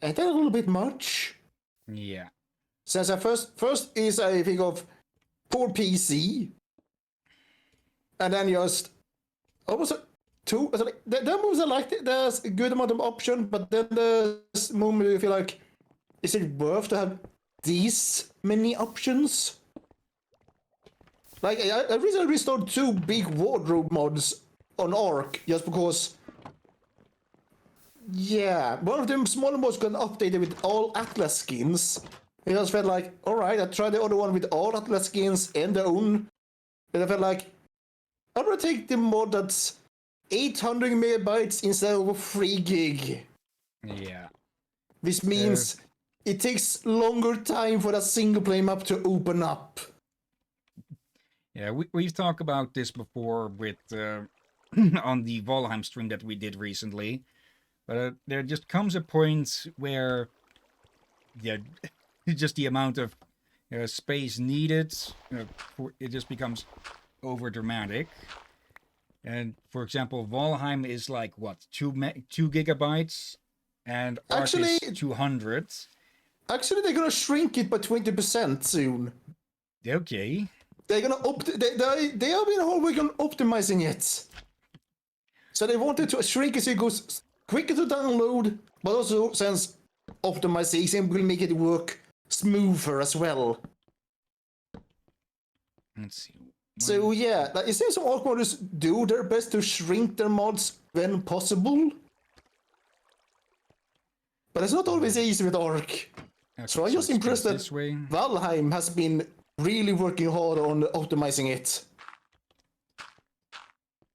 that a little bit much? Yeah. Since I first is I think of poor PC, and then just almost two. There are moves I like. There's a good amount of option, but then there's moment where you feel like, is it worth to have these many options? Like I recently restored 2 big wardrobe mods on Ark just because. Yeah, one of them smaller mods got updated with all Atlas skins. I just felt like, alright, I tried the other one with all Atlas skins and their own. And I felt like, I'm gonna take the mod that's 800 megabytes instead of 3 gig. Yeah. This means it takes longer time for that single play map to open up. Yeah, we've talked about this before with on the Valheim stream that we did recently. But there just comes a point where, yeah, just the amount of space needed, it just becomes over dramatic. And for example, Valheim is like what 2 gigabytes, and Ark Actually, is 200. Actually, they're gonna shrink it by 20% soon. Okay. They're gonna they have been whole week on optimizing it. So they wanted to shrink it so it goes quicker to download, but also since optimization will make it work smoother as well. Let's see. So yeah, like, it seems some Ark modders do their best to shrink their mods when possible. But it's not always easy with Ark. Okay, So I'm just impressed that this way. Valheim has been really working hard on optimizing it.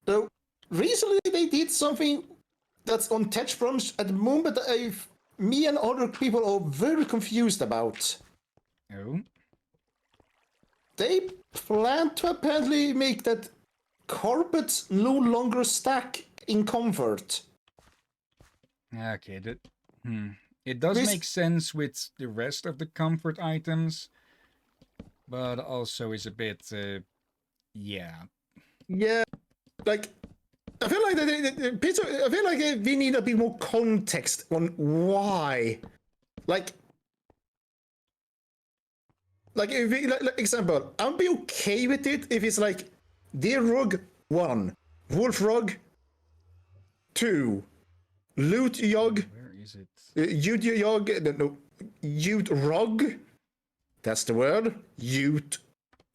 So recently they did something that's on TouchFront at the moment that me and other people are very confused about. Oh. They plan to apparently make that carpets no longer stack in comfort. Okay, it does make sense with the rest of the comfort items, but also is a bit, yeah. Yeah, like I feel like I feel like we need a bit more context on why. Like if we, like example, I'll be okay with it if it's like Deer Rug 1, Wolf Rug 2, Loot Yog. Where is it? Ute Yog, no, Ute Rug. That's the word. Ute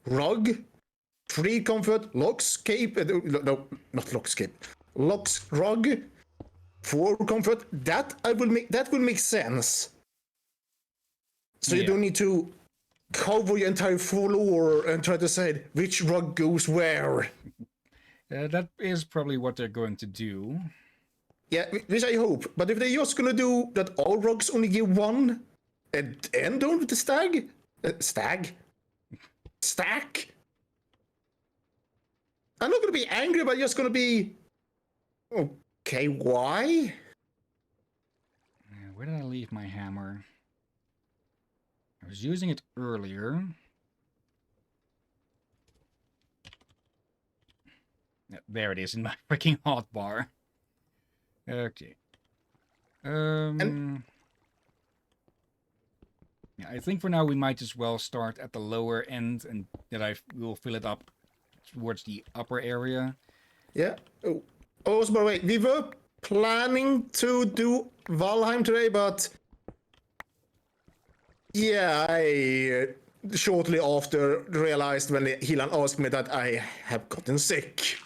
Rug. 3 comfort, Locks Cape. No, not Locks Cape. Locks Rug. 4 comfort. That will make sense. So you don't need to cover your entire floor and try to decide which rug goes where. That is probably what they're going to do. Yeah, which I hope. But if they're just gonna do that, all rugs only give 1, and end on with the stack. I'm not gonna be angry, but just gonna be okay. Why? Where did I leave my hammer? I was using it earlier. There it is in my freaking hotbar. Okay. Yeah, I think for now we might as well start at the lower end, and that will fill it up towards the upper area. Yeah. Oh, by the way, we were planning to do Valheim today, but yeah, I shortly after realized when Hillyan asked me that I have gotten sick.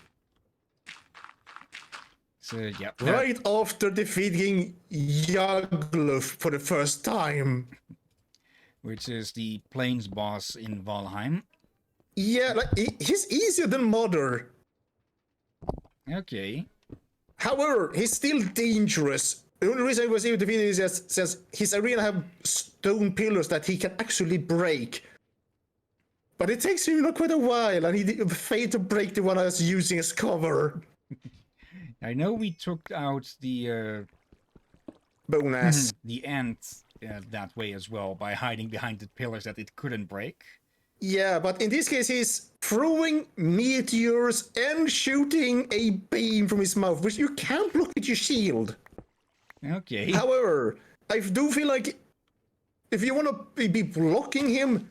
So yeah, Right after defeating Yagluf for the first time. which is the plains boss in Valheim. Yeah, like he's easier than Mother. Okay. However, he's still dangerous. The only reason he was able to defeat him is that since his arena have stone pillars that he can actually break. But it takes him quite a while, and he failed to break the one I was using as cover. I know we took out the Bonus. the ant that way as well by hiding behind the pillars that it couldn't break. Yeah, but in this case, he's throwing meteors and shooting a beam from his mouth, which you can't block with your shield. Okay. However, I do feel like if you want to be blocking him,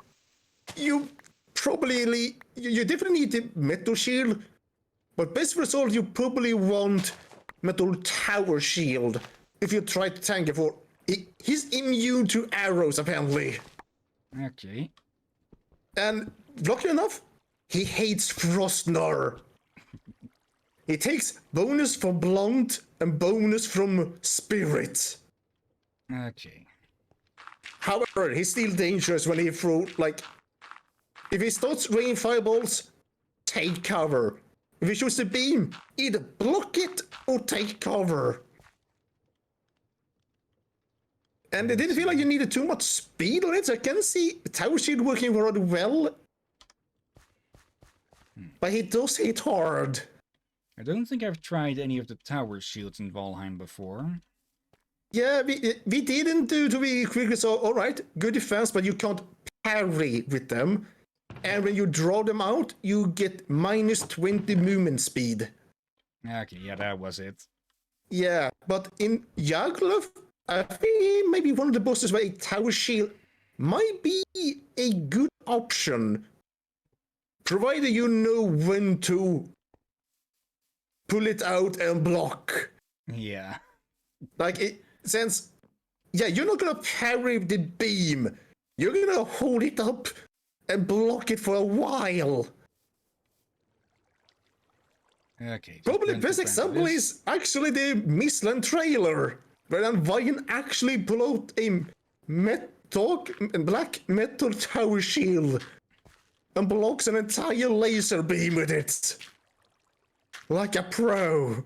you probably you definitely need the metal shield. But best result, you probably want metal tower shield if you try to tank it for. He's immune to arrows apparently. Okay. And lucky enough, he hates Frostnar. He takes bonus for blunt and bonus from spirit. Okay. However, he's still dangerous when he throws, like, if he starts raining fireballs, take cover. If he shoots the beam, either block it or take cover. And it didn't feel like you needed too much speed on it, so I can see Tower Shield working rather well. But he does hit hard. I don't think I've tried any of the tower shields in Valheim before. Yeah, we didn't do to be quickly, so alright, good defense, but you can't parry with them. And when you draw them out, you get minus 20 movement speed. Okay, yeah, that was it. Yeah, but in Yaglov, I think maybe one of the bosses where a tower shield might be a good option. Provided you know when to pull it out and block. Yeah. Like, since, yeah, you're not gonna parry the beam. You're gonna hold it up and block it for a while. Okay. Probably the best example is actually the Mistland trailer, where then Vian actually pull out a black metal tower shield and blocks an entire laser beam with it. Like a pro.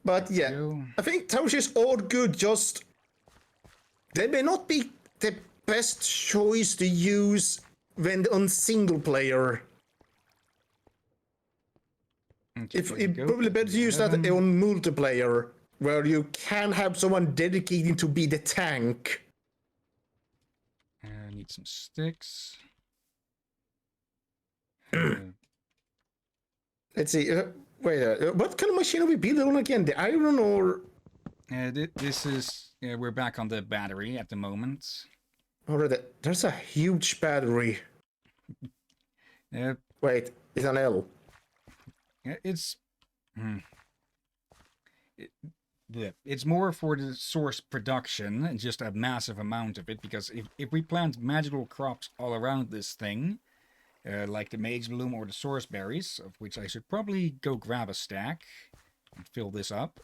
But yeah, I think tower shields are good, just they may not be the best choice to use when on single player. Okay, It's probably better to use that on multiplayer, where you can have someone dedicated to be the tank. I need some sticks. Let's see. Wait, what kind of machine are we building on again? The iron or? This is. We're back on the battery at the moment. Already, there's a huge battery. Wait, it's an L. It's. It's more for the source production and just a massive amount of it, because if we plant magical crops all around this thing, like the mage bloom or the source berries, of which I should probably go grab a stack and fill this up,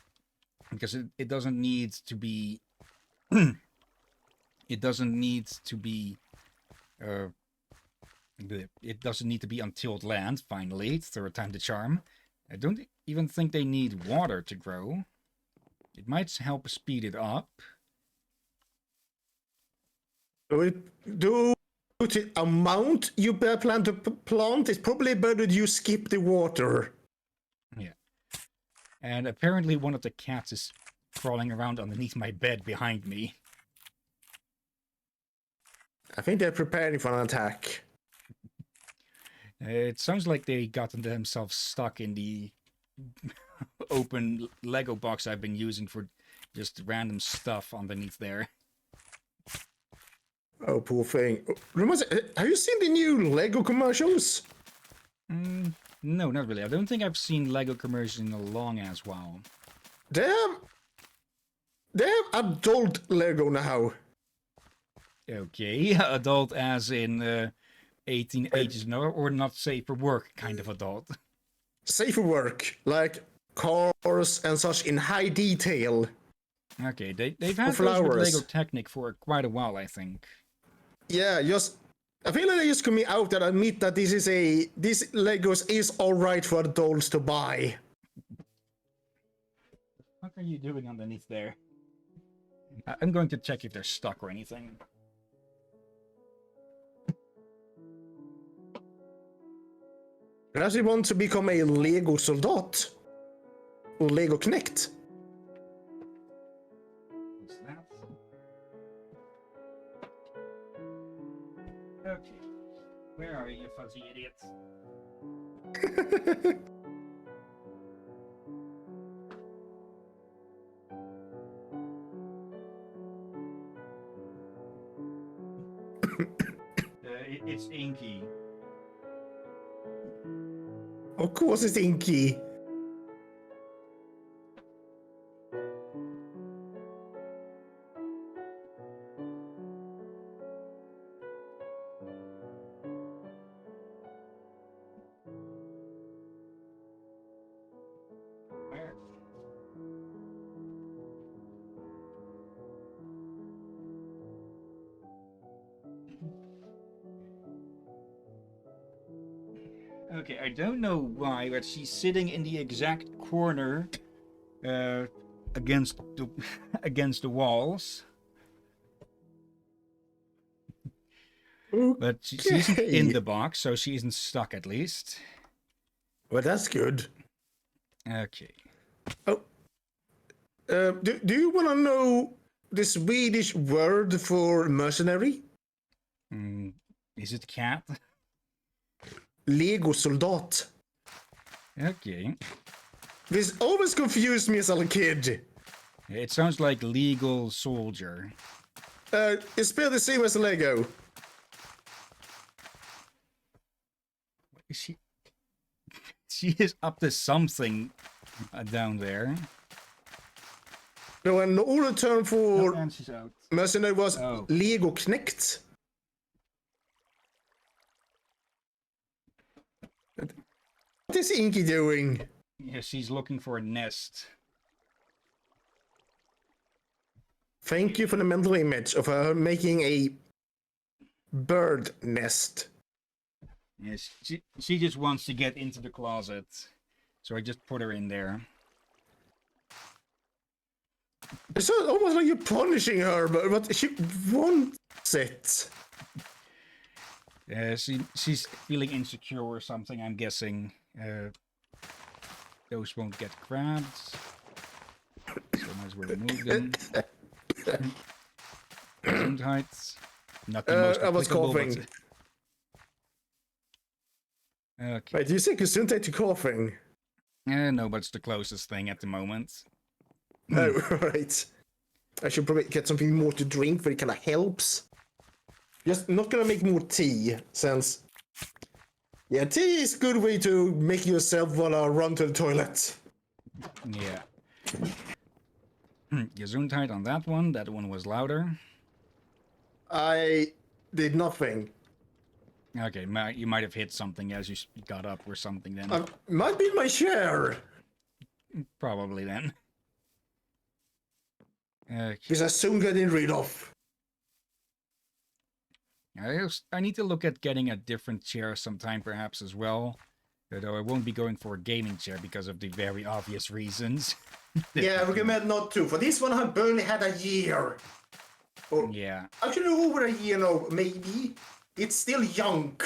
because it doesn't need to be it doesn't need to be it doesn't need to be untilled land. Finally, third time the charm. I don't even think they need water to grow. It might help speed it up. Do the amount you plan to plant is probably better you skip the water. Yeah. And apparently one of the cats is crawling around underneath my bed behind me. I think they're preparing for an attack. It sounds like they got themselves stuck in the open Lego box I've been using for just random stuff underneath there. Oh, poor thing. Have you seen the new Lego commercials? No, not really. I don't think I've seen Lego commercials in a long ass while. They have adult Lego now. Okay, adult as in 18 ages or not safe for work kind of adult. Safer work, like cars and such in high detail. Okay, they've For had those with Lego flowers. Technic for quite a while, I think. Yeah, I feel like they just coming out and admit that this Legos is alright for adults to buy. What are you doing underneath there? I'm going to check if they're stuck or anything. Perhaps you want to become a Lego soldat? Or Lego Knecht? What's that? Okay. Where are you, fuzzy idiot? It's inky. Of course it's inky. Where? Okay, I don't know why, but she's sitting in the exact corner against the against the walls. But she isn't in the box, so she isn't stuck at least. Well, that's good. Okay. Oh. Do you want to know the Swedish word for mercenary? Is it cat? Lego soldat. Okay. This always confused me as a kid. It sounds like legal soldier. It's spelled the same as Lego. Is she? She is up to something down there. No, and the older term for And she's out. mercenary was Oh. Lego Knecht. What is Inky doing? Yeah, she's looking for a nest. Thank you for the mental image of her making a bird nest. Yes, she just wants to get into the closet, so I just put her in there. It's almost like you're punishing her, but she wants it. She's feeling insecure or something, I'm guessing. Those won't get grabbed, so might as well remove them. Zoom heights. Not the most I was applicable, coughing. Okay. Wait, you say gesundheit to coughing? No, but it's the closest thing at the moment. Oh, right. I should probably get something more to drink, but it kind of helps. Just not gonna make more tea, since... Yeah, tea is a good way to make yourself wanna run to the toilet. Yeah. Gesundheit on that one. That one was louder. I did nothing. Okay, you might have hit something as you got up or something then. Might be my chair. Probably then. Okay. Because I soon getting rid of. I need to look at getting a different chair sometime perhaps as well. Though I won't be going for a gaming chair because of the very obvious reasons. Yeah, recommend not to. For this one, I barely had a year. Or Yeah. actually, over a year now, maybe. It's still young.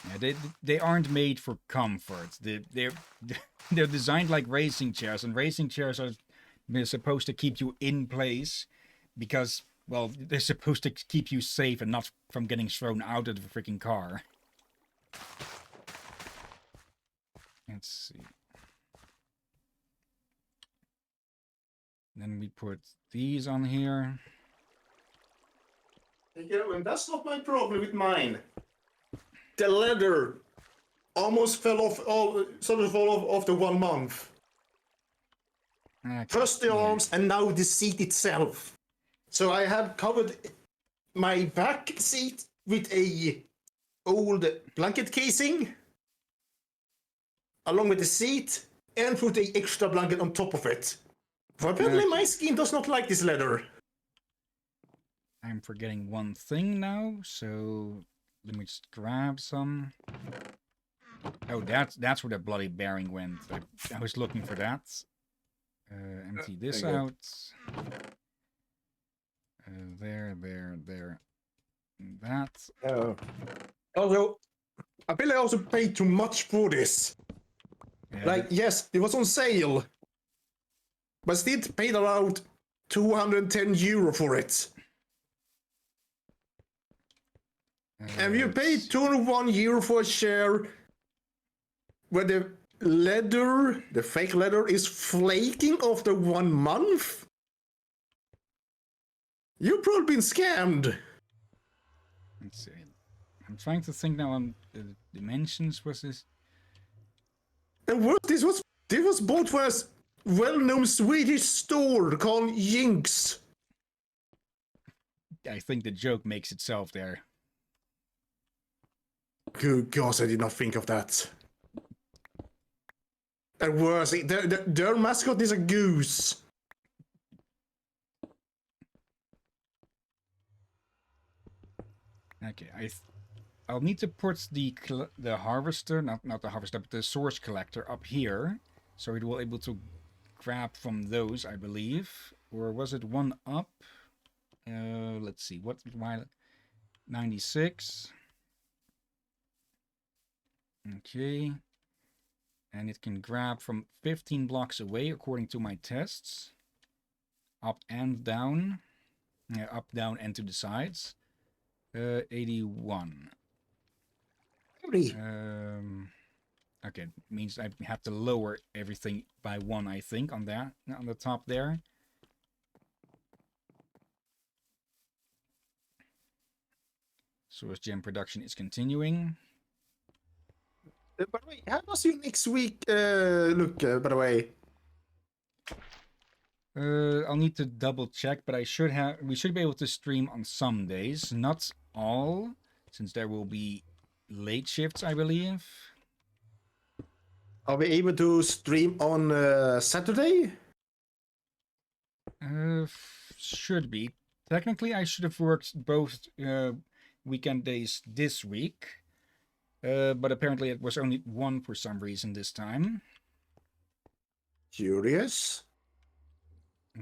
Yeah, they aren't made for comfort. They're they're designed like racing chairs, and racing chairs are supposed to keep you in place because, well, they're supposed to keep you safe and not from getting thrown out of the freaking car. Let's see. Then we put these on here. That's not my problem with mine. The leather almost fell off, sort of fall off after 1 month. Okay, First the yeah. arms and now the seat itself. So I have covered my back seat with a old blanket casing, along with the seat, and put a extra blanket on top of it. For apparently my skin does not like this leather. I'm forgetting one thing now, so let me just grab some. Oh, that's where the bloody bearing went. I was looking for that. Empty this out. There. That. Although, I feel I also paid too much for this. Yeah, Like, yes, it was on sale, but still paid around €210 for it. And you paid €201 for a share where the leather, the fake leather, is flaking after 1 month? You've probably been scammed. Let's see. I'm trying to think now on the dimensions. Was this? And what? This was bought for a well-known Swedish store called Jinx. I think the joke makes itself there. Good gosh, I did not think of that. And worse, their mascot is a goose. Okay, I'll need to put the harvester, not the harvester, but the source collector up here, so it will able to grab from those, I believe. Or was it one up? Let's see. What? Why? 96. Okay. And it can grab from 15 blocks away, according to my tests. Up and down. Up, down, and to the sides. 81. Okay, means I have to lower everything by 1, I think, on that, on the top there. Source gem production is continuing. By the way, how does your next week look, by the way? I'll need to double check, but we should be able to stream on some days, not all, since there will be late shifts, I believe. Are we able to stream on Saturday? Should be. Technically, I should have worked both weekend days this week, but apparently it was only one for some reason this time. Curious.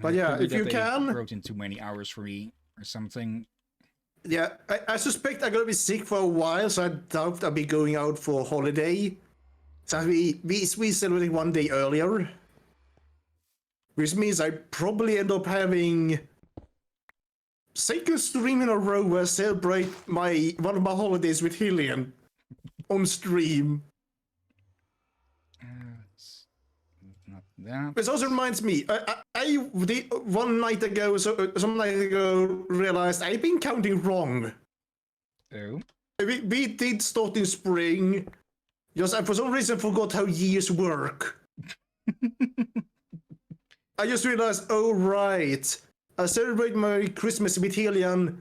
But yeah, if you can, wrote in too many hours for me or something. Yeah, I suspect I'm gonna be sick for a while, so I doubt I'll be going out for holiday. So we celebrate 1 day earlier, which means I probably end up having second stream in a row where I celebrate one of my holidays with Hillyan on stream. Not that. Which also reminds me, I did some night ago, realized I've been counting wrong. Oh. We did start in spring. Just I for some reason forgot how years work. I just realized, oh right, I celebrate my Christmas with Hillyan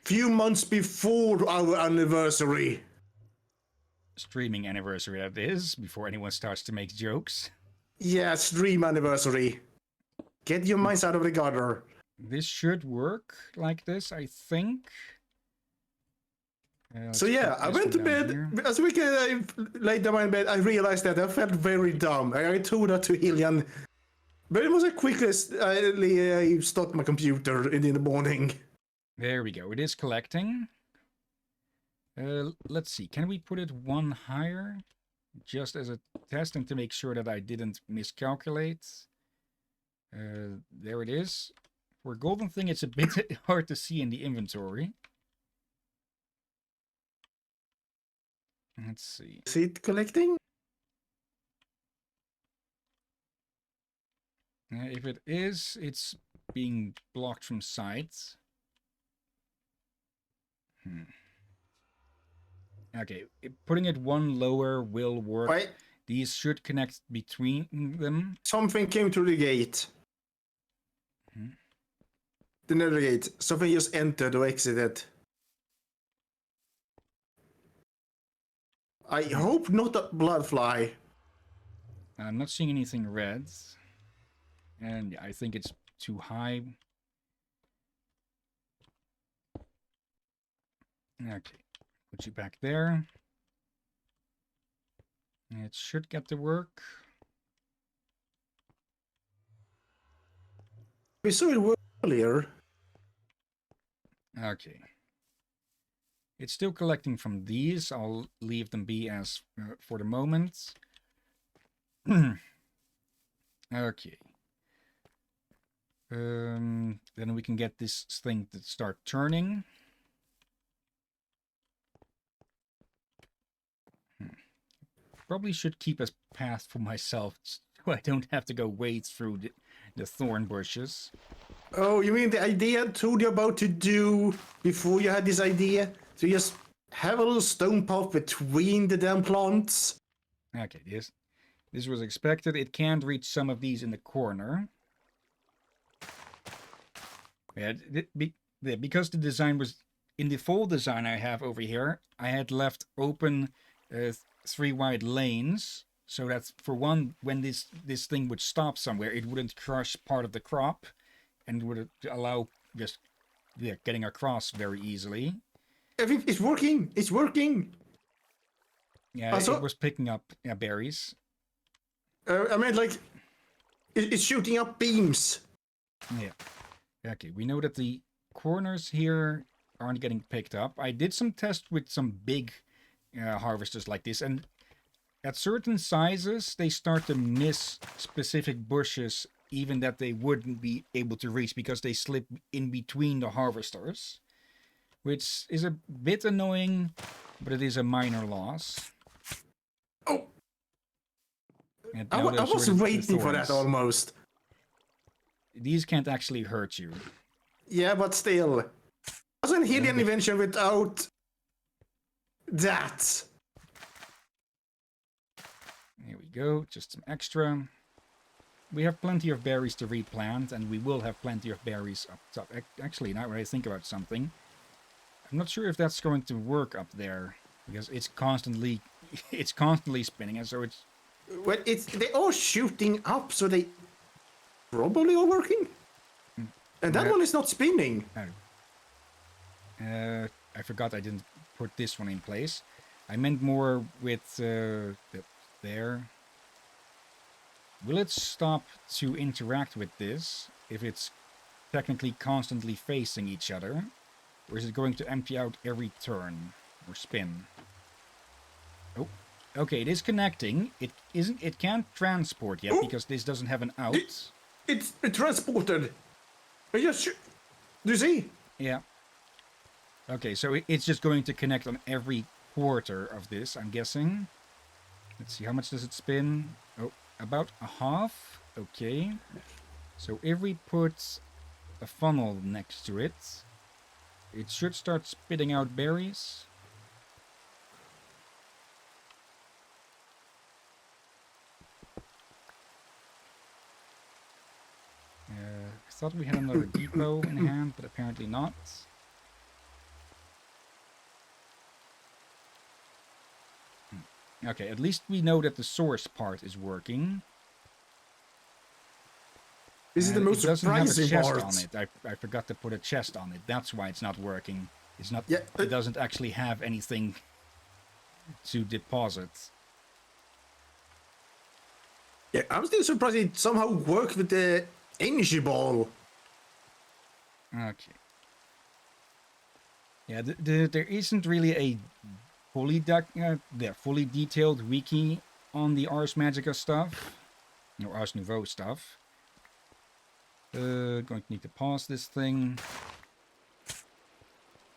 few months before our anniversary. Streaming anniversary, that is, before anyone starts to make jokes. Yeah, stream anniversary. Get your minds out of the gutter. This should work like this, I think. So yeah, I went to bed. Here. As we laid down in bed, I realized that I felt very dumb. I told that to Hillyan. But it was a quickest. I stopped my computer in the morning. There we go. It is collecting. Let's see. Can we put it 1 higher? Just as a testing to make sure that I didn't miscalculate. There it is. For golden thing, it's a bit hard to see in the inventory. Let's see. Is it collecting? If it is, it's being blocked from sight. Okay, putting it 1 lower will work. Wait. These should connect between them. Something came through the gate. The nether gate. Something just entered or exited. I hope not a bloodfly. I'm not seeing anything red. And I think it's too high. Okay. Put you back there. It should get to work. We saw it work earlier. Okay. It's still collecting from these. I'll leave them be as for the moment. Okay. Then we can get this thing to start turning. Probably should keep a path for myself so I don't have to go wade through the thorn bushes. Oh, you mean the idea I told you about to do before you had this idea? To just have a little stone path between the damn plants? Okay, this was expected. It can't reach some of these in the corner. Yeah, because the design was in the full design I have over here, I had left open 3 wide lanes so that for one, when this thing would stop somewhere, it wouldn't crush part of the crop and would allow just getting across very easily. I think it's working. It's working. Yeah, Also, it was picking up berries. I mean, like, it's shooting up beams. Yeah. Okay, we know that the corners here aren't getting picked up. I did some tests with some big harvesters like this, and at certain sizes, they start to miss specific bushes, even that they wouldn't be able to reach because they slip in between the harvesters, which is a bit annoying, but it is a minor loss. Oh, And I was waiting for that almost. These can't actually hurt you. Yeah, but still. Wasn't Hillyan invention without that? Here we go, just some extra. We have plenty of berries to replant, and we will have plenty of berries up top. Actually, now when I think about something, I'm not sure if that's going to work up there, because it's constantly spinning, and so it's... Well, they're all shooting up, so they probably are working. And that one is not spinning. I forgot I didn't put this one in place. I meant more with there. Will it stop to interact with this if it's technically constantly facing each other? Or is it going to empty out every turn or spin? Oh, okay, it is connecting. It can't transport yet because this doesn't have an out. It's transported. Do you see? Yeah. Okay, so it's just going to connect on every quarter of this, I'm guessing. Let's see, how much does it spin? Oh, about a half. Okay. So if we put a funnel next to it, it should start spitting out berries. I thought we had another depot in hand, but apparently not. Okay, at least we know that the source part is working. This is the most surprising part. On it. I forgot to put a chest on it. That's why it's not working. It's not. Yeah, it doesn't actually have anything to deposit. Yeah, I'm still surprised it somehow worked with the energy ball. Okay. Yeah, there isn't really a fully detailed wiki on the Ars Magica stuff, or Ars Nouveau stuff. Going to need to pause this thing.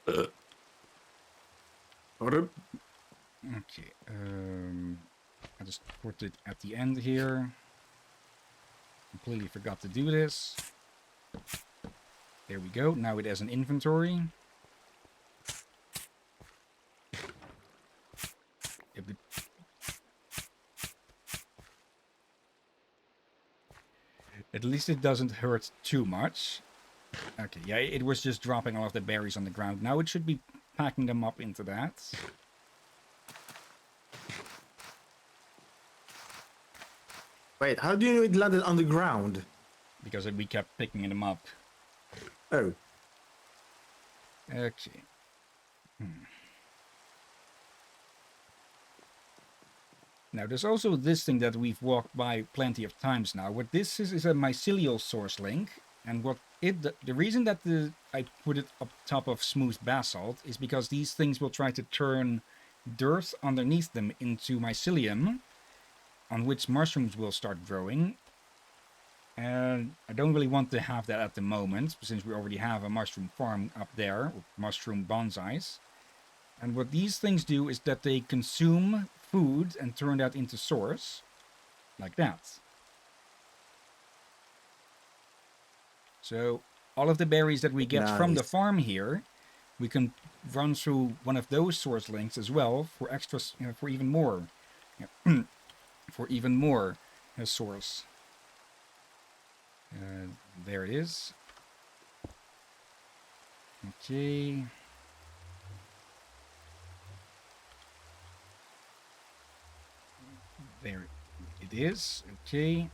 Okay. I just put it at the end here. Completely forgot to do this. There we go. Now it has an inventory. At least it doesn't hurt too much. Okay, yeah, it was just dropping all of the berries on the ground. Now it should be packing them up into that. Wait, how do you know it landed on the ground? Because we kept picking them up. Oh. Okay. Now, there's also this thing that we've walked by plenty of times now. What this is a mycelial source link, and what the reason that I put it up top of smooth basalt is because these things will try to turn dirt underneath them into mycelium, on which mushrooms will start growing. And I don't really want to have that at the moment, since we already have a mushroom farm up there, with mushroom bonsais. And what these things do is that they consume food and turn that into source, like that. So all of the berries that we get from the Nice. farm here, we can run through one of those source links as well for extra, for even more, for even more source. There it is. Okay. There it is. Okay.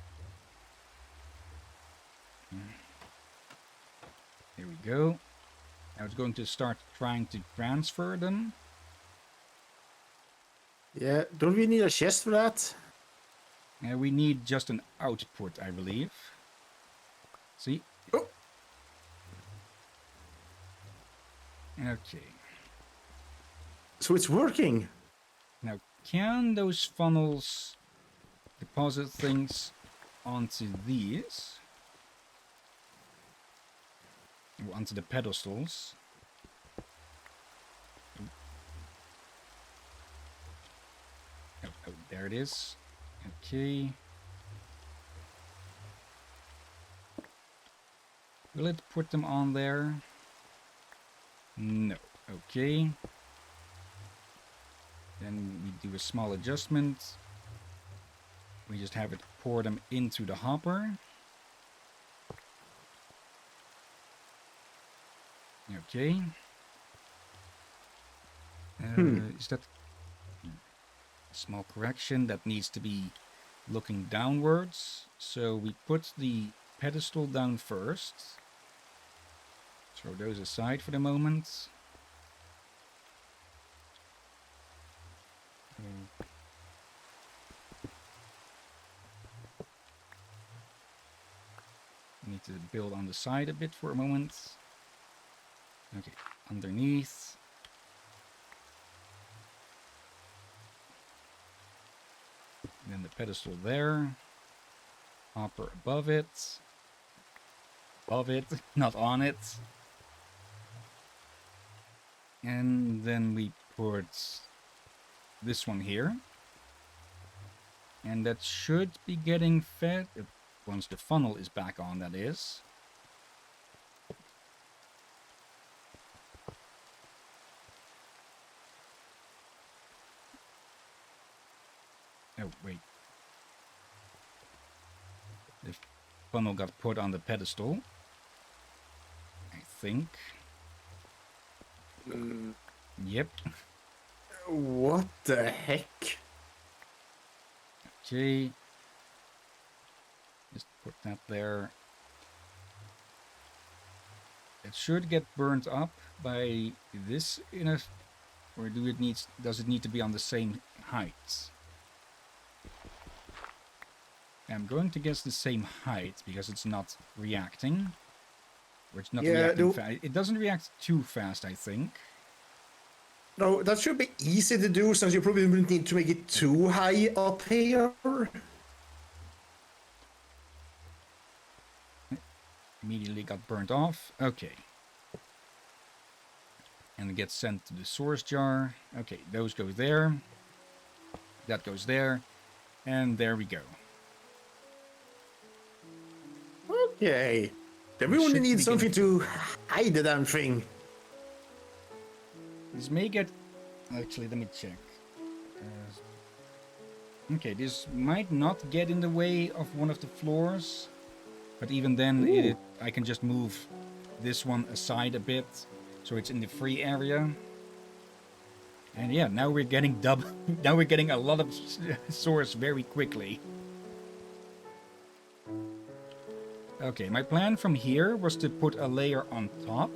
There we go. Now it's going to start trying to transfer them. Yeah, don't we need a chest for that? We need just an output, I believe. See? Oh. Okay. So it's working. Now, can those funnels deposit things onto these? Or onto the pedestals? Oh, there it is. Okay. Will it put them on there? No. Okay. Then we do a small adjustment. We just have it pour them into the hopper. Okay. Is that a small correction that needs to be looking downwards? So we put the pedestal down first. Throw those aside for the moment. Need to build on the side a bit for a moment. Okay, underneath. And then the pedestal there. Hopper above it. Above it, not on it. And then we put this one here. And that should be getting fed once the funnel is back on, that is. Oh, wait. The funnel got put on the pedestal, I think. Yep. What the heck? Okay. Just put that there. It should get burnt up by this enough, or does it need to be on the same height? I'm going to guess the same height because it's not reacting. Or it's not reacting fast. It doesn't react too fast, I think. No, that should be easy to do since you probably wouldn't need to make it too high up here. Immediately got burnt off. Okay. And it gets sent to the source jar. Okay, those go there. That goes there. And there we go. Okay. Then we only need something to hide the damn thing. This may get... Actually, let me check. Okay, this might not get in the way of one of the floors. But even then, I can just move this one aside a bit, so it's in the free area. And yeah, now we're getting now we're getting a lot of source very quickly. Okay, my plan from here was to put a layer on top.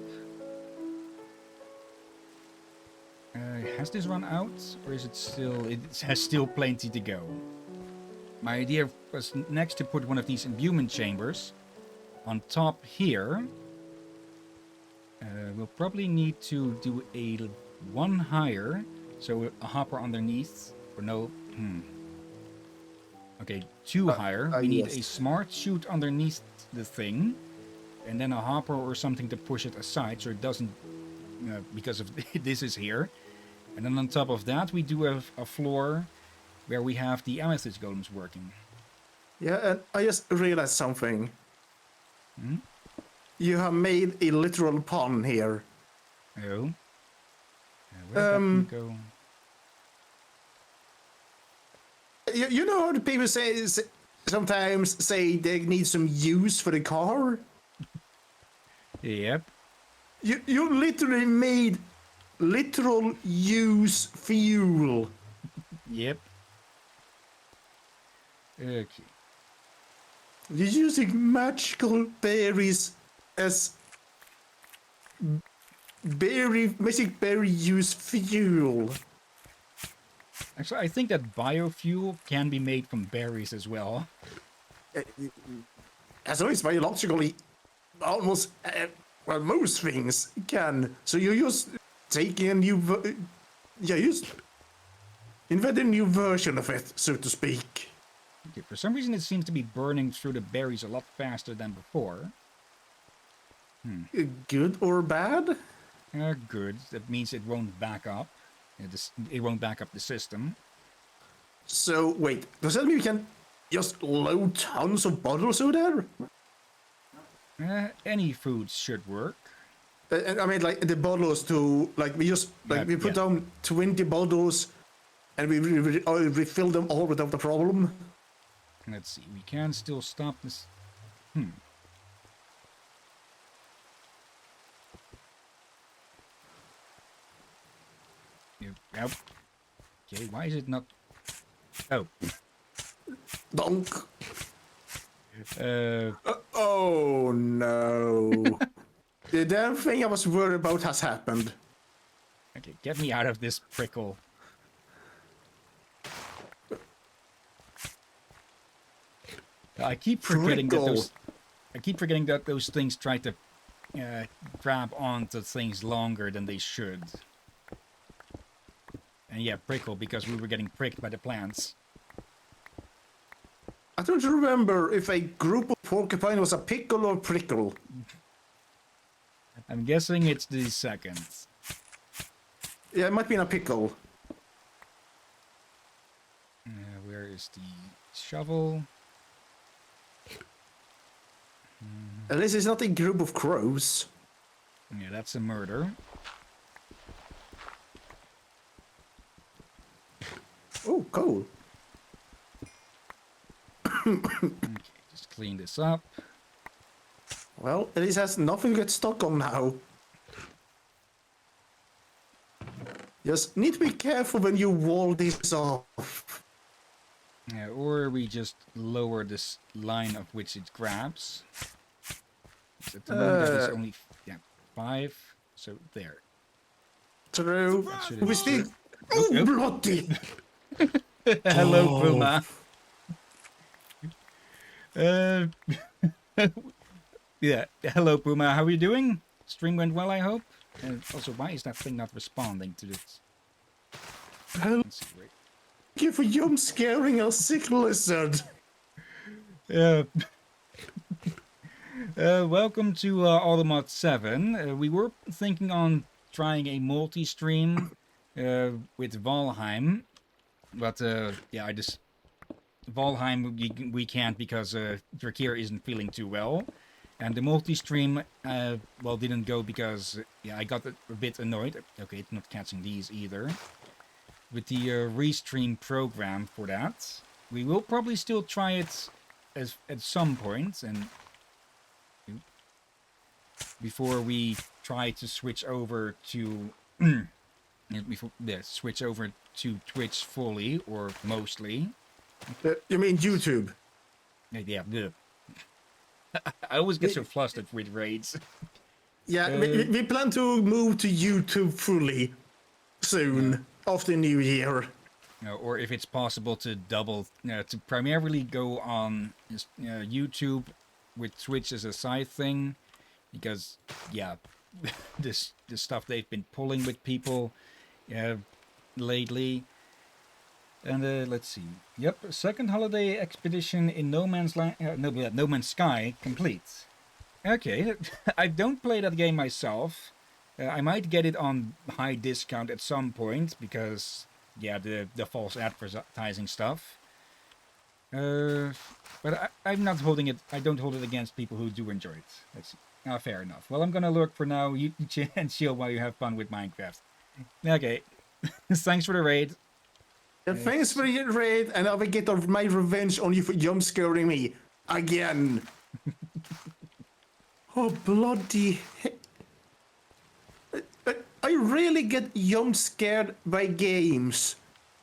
Has this run out, or is it still? It has still plenty to go. My idea was next to put one of these imbuement chambers on top here. We'll probably need to do a one higher, so a hopper underneath. Or no, Okay, two higher. We need a smart chute underneath the thing, and then a hopper or something to push it aside so it doesn't, because of this is here. And then on top of that, we do have a floor where we have the amethyst golems working. Yeah, and I just realized something. You have made a literal pun here. Oh. Where did we go? You know how the people sometimes say they need some use for the car? Yep. You literally made literal use fuel. Yep. Okay. You're using magical berries as magic berry use fuel. Actually, I think that biofuel can be made from berries as well. As always, biologically, almost, well, most things can. So you just taking a new, just invent a new version of it, so to speak. Okay, for some reason, it seems to be burning through the berries a lot faster than before. Good or bad? Good. That means it won't back up. It won't back up the system. So, wait, does that mean we can just load tons of bottles over there? Any foods should work. I mean, like, the bottles to, like, we just, like, we put down 20 bottles and we refill them all without a problem. Let's see, we can still stop this. Yep. Okay, why is it not? Oh. Donk. Oh no. The damn thing I was worried about has happened. Okay, get me out of this prickle. I keep forgetting that those things try to grab onto things longer than they should. And yeah, prickle, because we were getting pricked by the plants. I don't remember if a group of porcupine was a pickle or prickle. I'm guessing it's the second. Yeah, it might be in a pickle. Where is the shovel? At least it's not a group of crows. Yeah, that's a murder. Oh, cool. Okay, just clean this up. Well, at least has nothing to get stuck on now. Just need to be careful when you wall this off. Yeah, or we just lower this line of which it grabs. At the moment that is only 5, so there. True. We still. Oh, Oh, bloody! Hello, Puma. Yeah, hello, Puma. How are you doing? Stream went well, I hope. And also, why is that thing not responding to this? Let's see, wait. Thank you for jump scaring a sick lizard. Welcome to Automod 7. We were thinking on trying a multi-stream with Valheim, but yeah, Valheim we can't because Drakir isn't feeling too well, and the multi-stream well didn't go because I got a bit annoyed. Okay, it's not catching these either. With the restream program for that, we will probably still try it at some point, and before we try to switch over to switch over to Twitch fully or mostly. You mean YouTube? Yeah, I always get so flustered with raids. Yeah, we plan to move to YouTube fully soon after New Year. Or if it's possible to to primarily go on YouTube with Twitch as a side thing, because yeah, this stuff they've been pulling with people lately. And let's see. Yep, second holiday expedition in No Man's Land. No Man's Sky complete. Okay, I don't play that game myself. I might get it on high discount at some point because yeah, the false advertising stuff. But I'm not holding it. I don't hold it against people who do enjoy it. That's fair enough. Well, I'm gonna lurk for now. You and chill while you have fun with Minecraft. Okay, thanks for the raid. Thanks for your raid, and I will get my revenge on you for jump scaring me again. Oh, bloody heck. I really get jump scared by games.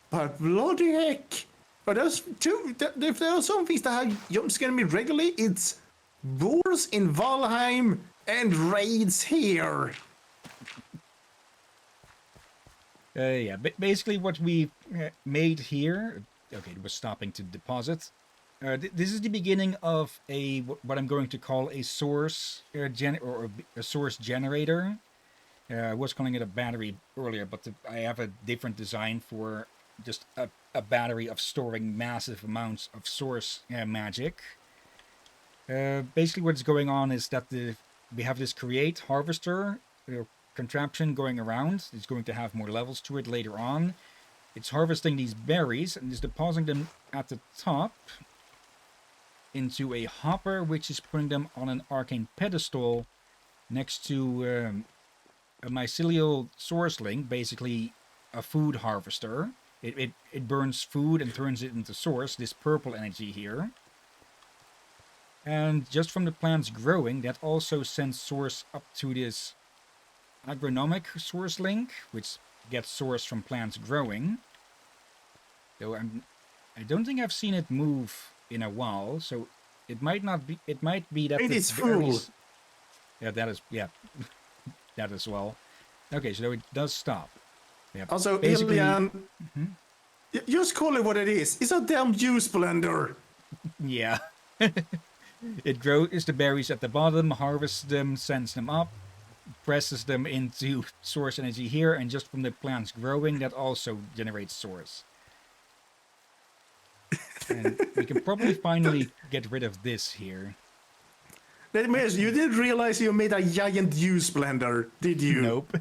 But bloody heck. But if there are some things that have jump scared me regularly, it's boars in Valheim and raids here. Yeah, basically what we made here. Okay, it was stopping to deposit. This is the beginning of what I'm going to call a source a source generator. I was calling it a battery earlier, but I have a different design for just a battery of storing massive amounts of source magic. Basically, what's going on is that we have this create harvester contraption going around. It's going to have more levels to it later on. It's harvesting these berries and is depositing them at the top into a hopper, which is putting them on an arcane pedestal next to a mycelial source link, basically a food harvester. It burns food and turns it into source, this purple energy here. And just from the plants growing, that also sends source up to this agronomic source link, which gets source from plants growing. Though I don't think I've seen it move in a while, so it might not be. It might be that It is full. Yeah, that is that as well. Okay, so it does stop. Yeah, also, Hillyan, just call it what it is. It's a damn juice blender. Yeah. It grows the berries at the bottom, harvests them, sends them up, presses them into source energy here, and just from the plants growing, that also generates source. And we can probably finally get rid of this here. That means you didn't realize you made a giant juice blender, did you? Nope.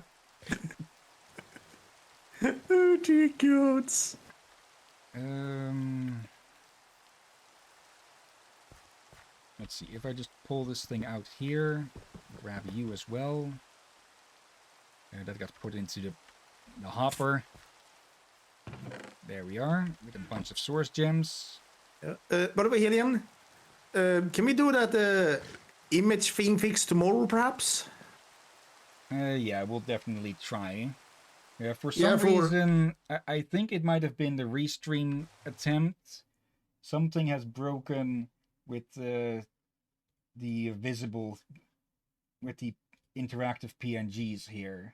Oh dear gods. Let's see, if I just pull this thing out here, grab you as well. That got put into the hopper. There we are, with a bunch of source gems. By the way, Hillyan, can we do that image thing fix tomorrow, perhaps? Yeah, we'll definitely try. For some reason, I think it might have been the restream attempt. Something has broken with the visible, with the interactive PNGs here.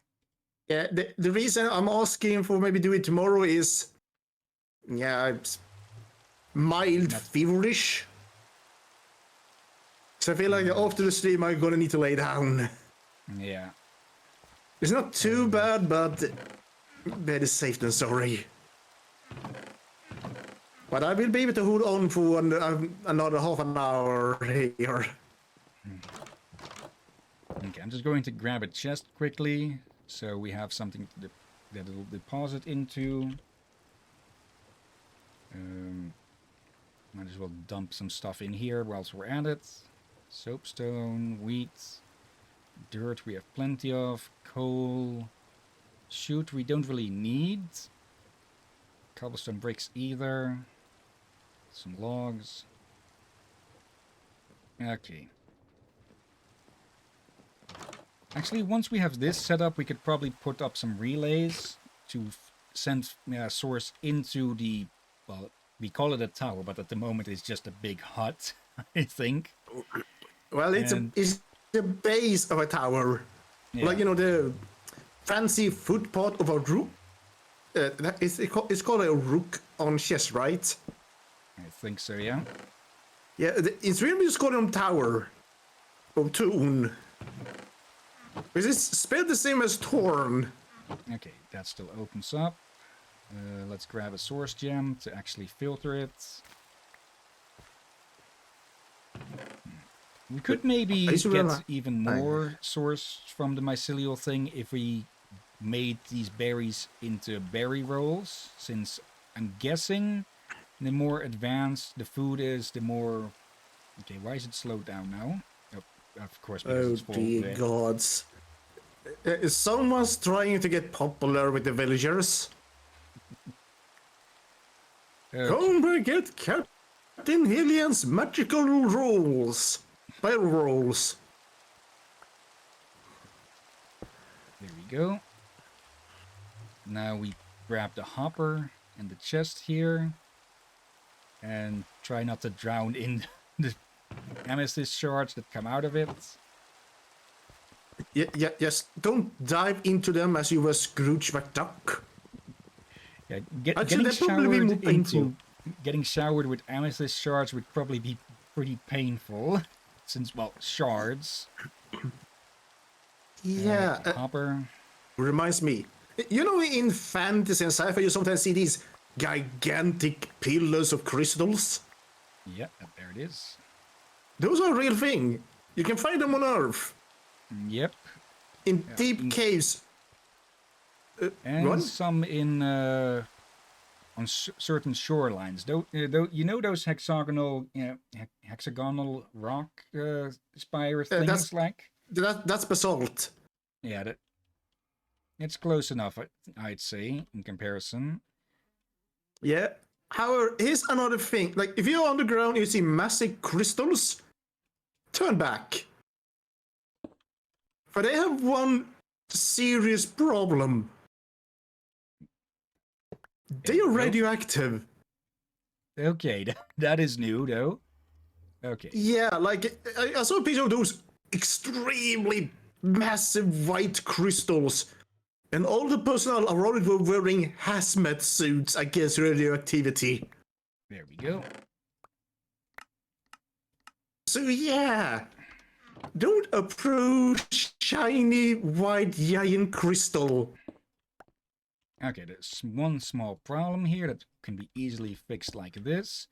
Yeah, the reason I'm asking for maybe do it tomorrow is, yeah, it's mild feverish. So I feel like after the stream I'm gonna need to lay down. Yeah. It's not too bad, but better safe than sorry. But I will be able to hold on for another half an hour here. Okay, I'm just going to grab a chest quickly, so we have something that it'll deposit into. Might as well dump some stuff in here whilst we're at it. Soapstone, wheat, dirt we have plenty of, coal, shoot we don't really need, cobblestone bricks either, some logs. Actually, once we have this set up, we could probably put up some relays to send source into the, well, we call it a tower, but at the moment it's just a big hut, I think. Well, And it's the base of a tower, like yeah, the fancy footpath of a rook. It's called a rook on chess, right? I think so, yeah. Yeah, it's really just called a tower of tune. Is it spelled the same as Torn? Okay, that still opens up. Let's grab a source gem to actually filter it. We could I maybe used to get remember. even more source from the mycelial thing if we made these berries into berry rolls, since I'm guessing the more advanced the food is, the more... Okay, why is it slowed down now? Oh, of course, because Oh it's full. dear gods! Someone's trying to get popular with the villagers. Okay, Come and get Captain Hillyan's magical rolls, barrel rolls. there we go. Now we grab the hopper and the chest here. And try not to drown in the amethyst shards that come out of it. Yes, don't dive into them as you were Scrooge McDuck. Yeah, Actually, that'd probably be more painful. getting showered with amethyst shards would probably be pretty painful, since, well, shards. Yeah, Hopper. reminds me. In fantasy and sci-fi, you sometimes see these gigantic pillars of crystals. Yeah, there it is. Those are a real thing. You can find them on Earth Yep. in deep caves. And Run? some in on certain shorelines. Though you know those hexagonal hexagonal rock spire things, like. That's basalt. Yeah, it's close enough, I'd say, in comparison. Yeah. However, here's another thing. Like, if you're underground, you see massive crystals. Turn back. For they have one serious problem. They are radioactive. Okay, that is new, though. Okay. Yeah, like, I saw a picture of those extremely massive white crystals. And all the personnel around it were wearing hazmat suits against radioactivity. There we go. So yeah, don't approach shiny white giant crystal. Okay, there's one small problem here that can be easily fixed like this.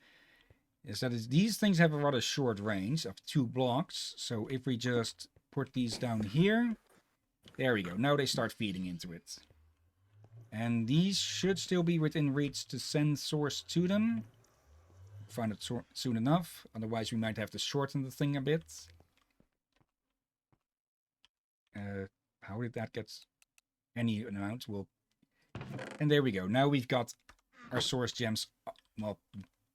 Is that these things have a rather short range of 2 blocks. So if we just put these down here, there we go. Now they start feeding into it. And these should still be within reach to send source to them. Find it soon enough. Otherwise, we might have to shorten the thing a bit. How did that get any amount? And there we go. Now we've got our source gems. Well,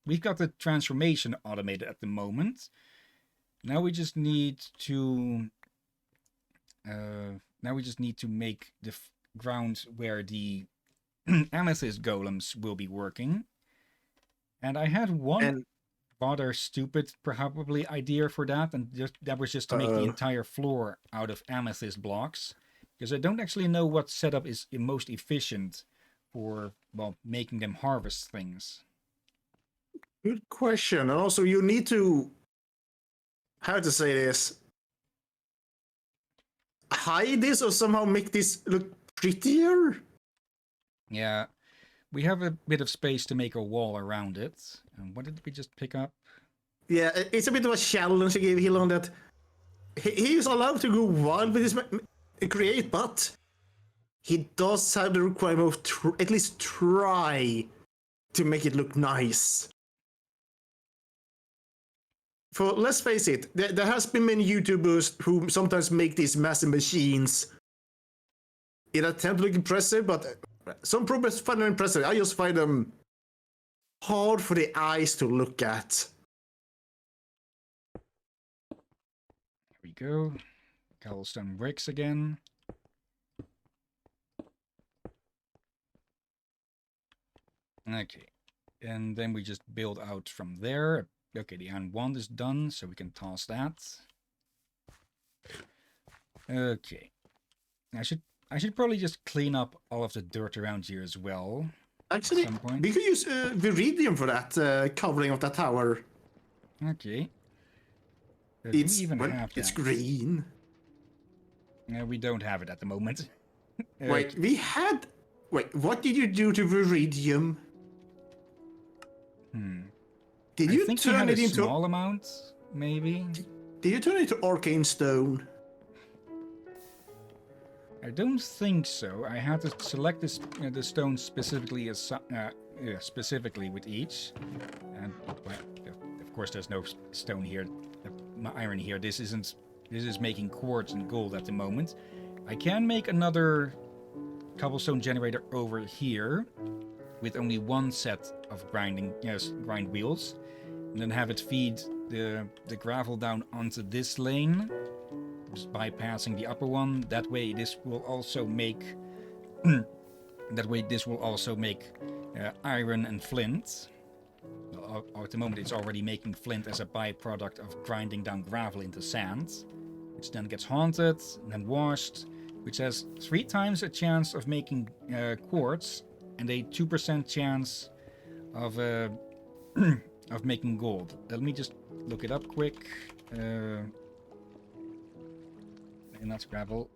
we've got the transformation automated at the moment. Now we just need to make the ground where the amethyst golems will be working. And I had one rather stupid, probably, idea for that, and that was just to make the entire floor out of amethyst blocks, because I don't actually know what setup is most efficient for, well, making them harvest things. Good question. And also, you need to, how to say this, hide this or somehow make this look prettier. Yeah, we have a bit of space to make a wall around it. And what did we just pick up? Yeah, it's a bit of a challenge I gave Hill on that. He's allowed to go wild with his create, but he does have the requirement of at least try to make it look nice. For let's face it, there has been many YouTubers who sometimes make these massive machines in an attempt to look impressive, but some progress find them impressive. I just find them hard for the eyes to look at. There we go. cobblestone bricks again. Okay. And then we just build out from there. Okay, the iron wand is done, so we can toss that. Okay. I should probably just clean up all of the dirt around here as well. Actually, at some point. we could use Viridium for that covering of that tower. Okay. Do we even have It's that? green. We don't have it at the moment. Wait, we had. Wait, what did you do to Viridium? Did I you think we turn had it a into? small amount, maybe. Did you turn it into arcane stone? I don't think so. I had to select this the stone specifically as specifically with each, and well, of course there's no stone here, iron here. This isn't. This is making quartz and gold at the moment. I can make another cobblestone generator over here with only one set of grind wheels, and then have it feed the gravel down onto this lane, just bypassing the upper one. That way this will also make iron and flint. Well, at the moment it's already making flint as a byproduct of grinding down gravel into sand, which then gets haunted and then washed, which has 3 times a chance of making quartz and a 2% chance of of making gold. Let me just look it up quick. And that's gravel.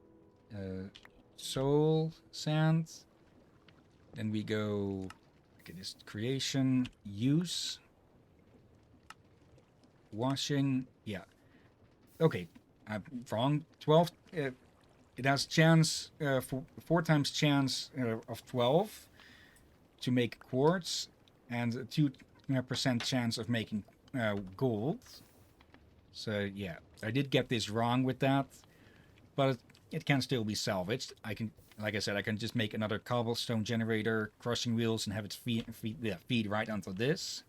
Soul, sand. Then we go. Okay, this creation, use, washing. Yeah. Okay, I'm wrong. 12. It has chance for 4 times chance of 12 to make quartz, and a 2% chance of making gold. So yeah, I did get this wrong with that, but it can still be salvaged. I can, like I said, I can just make another cobblestone generator, crushing wheels, and have it feed right onto this.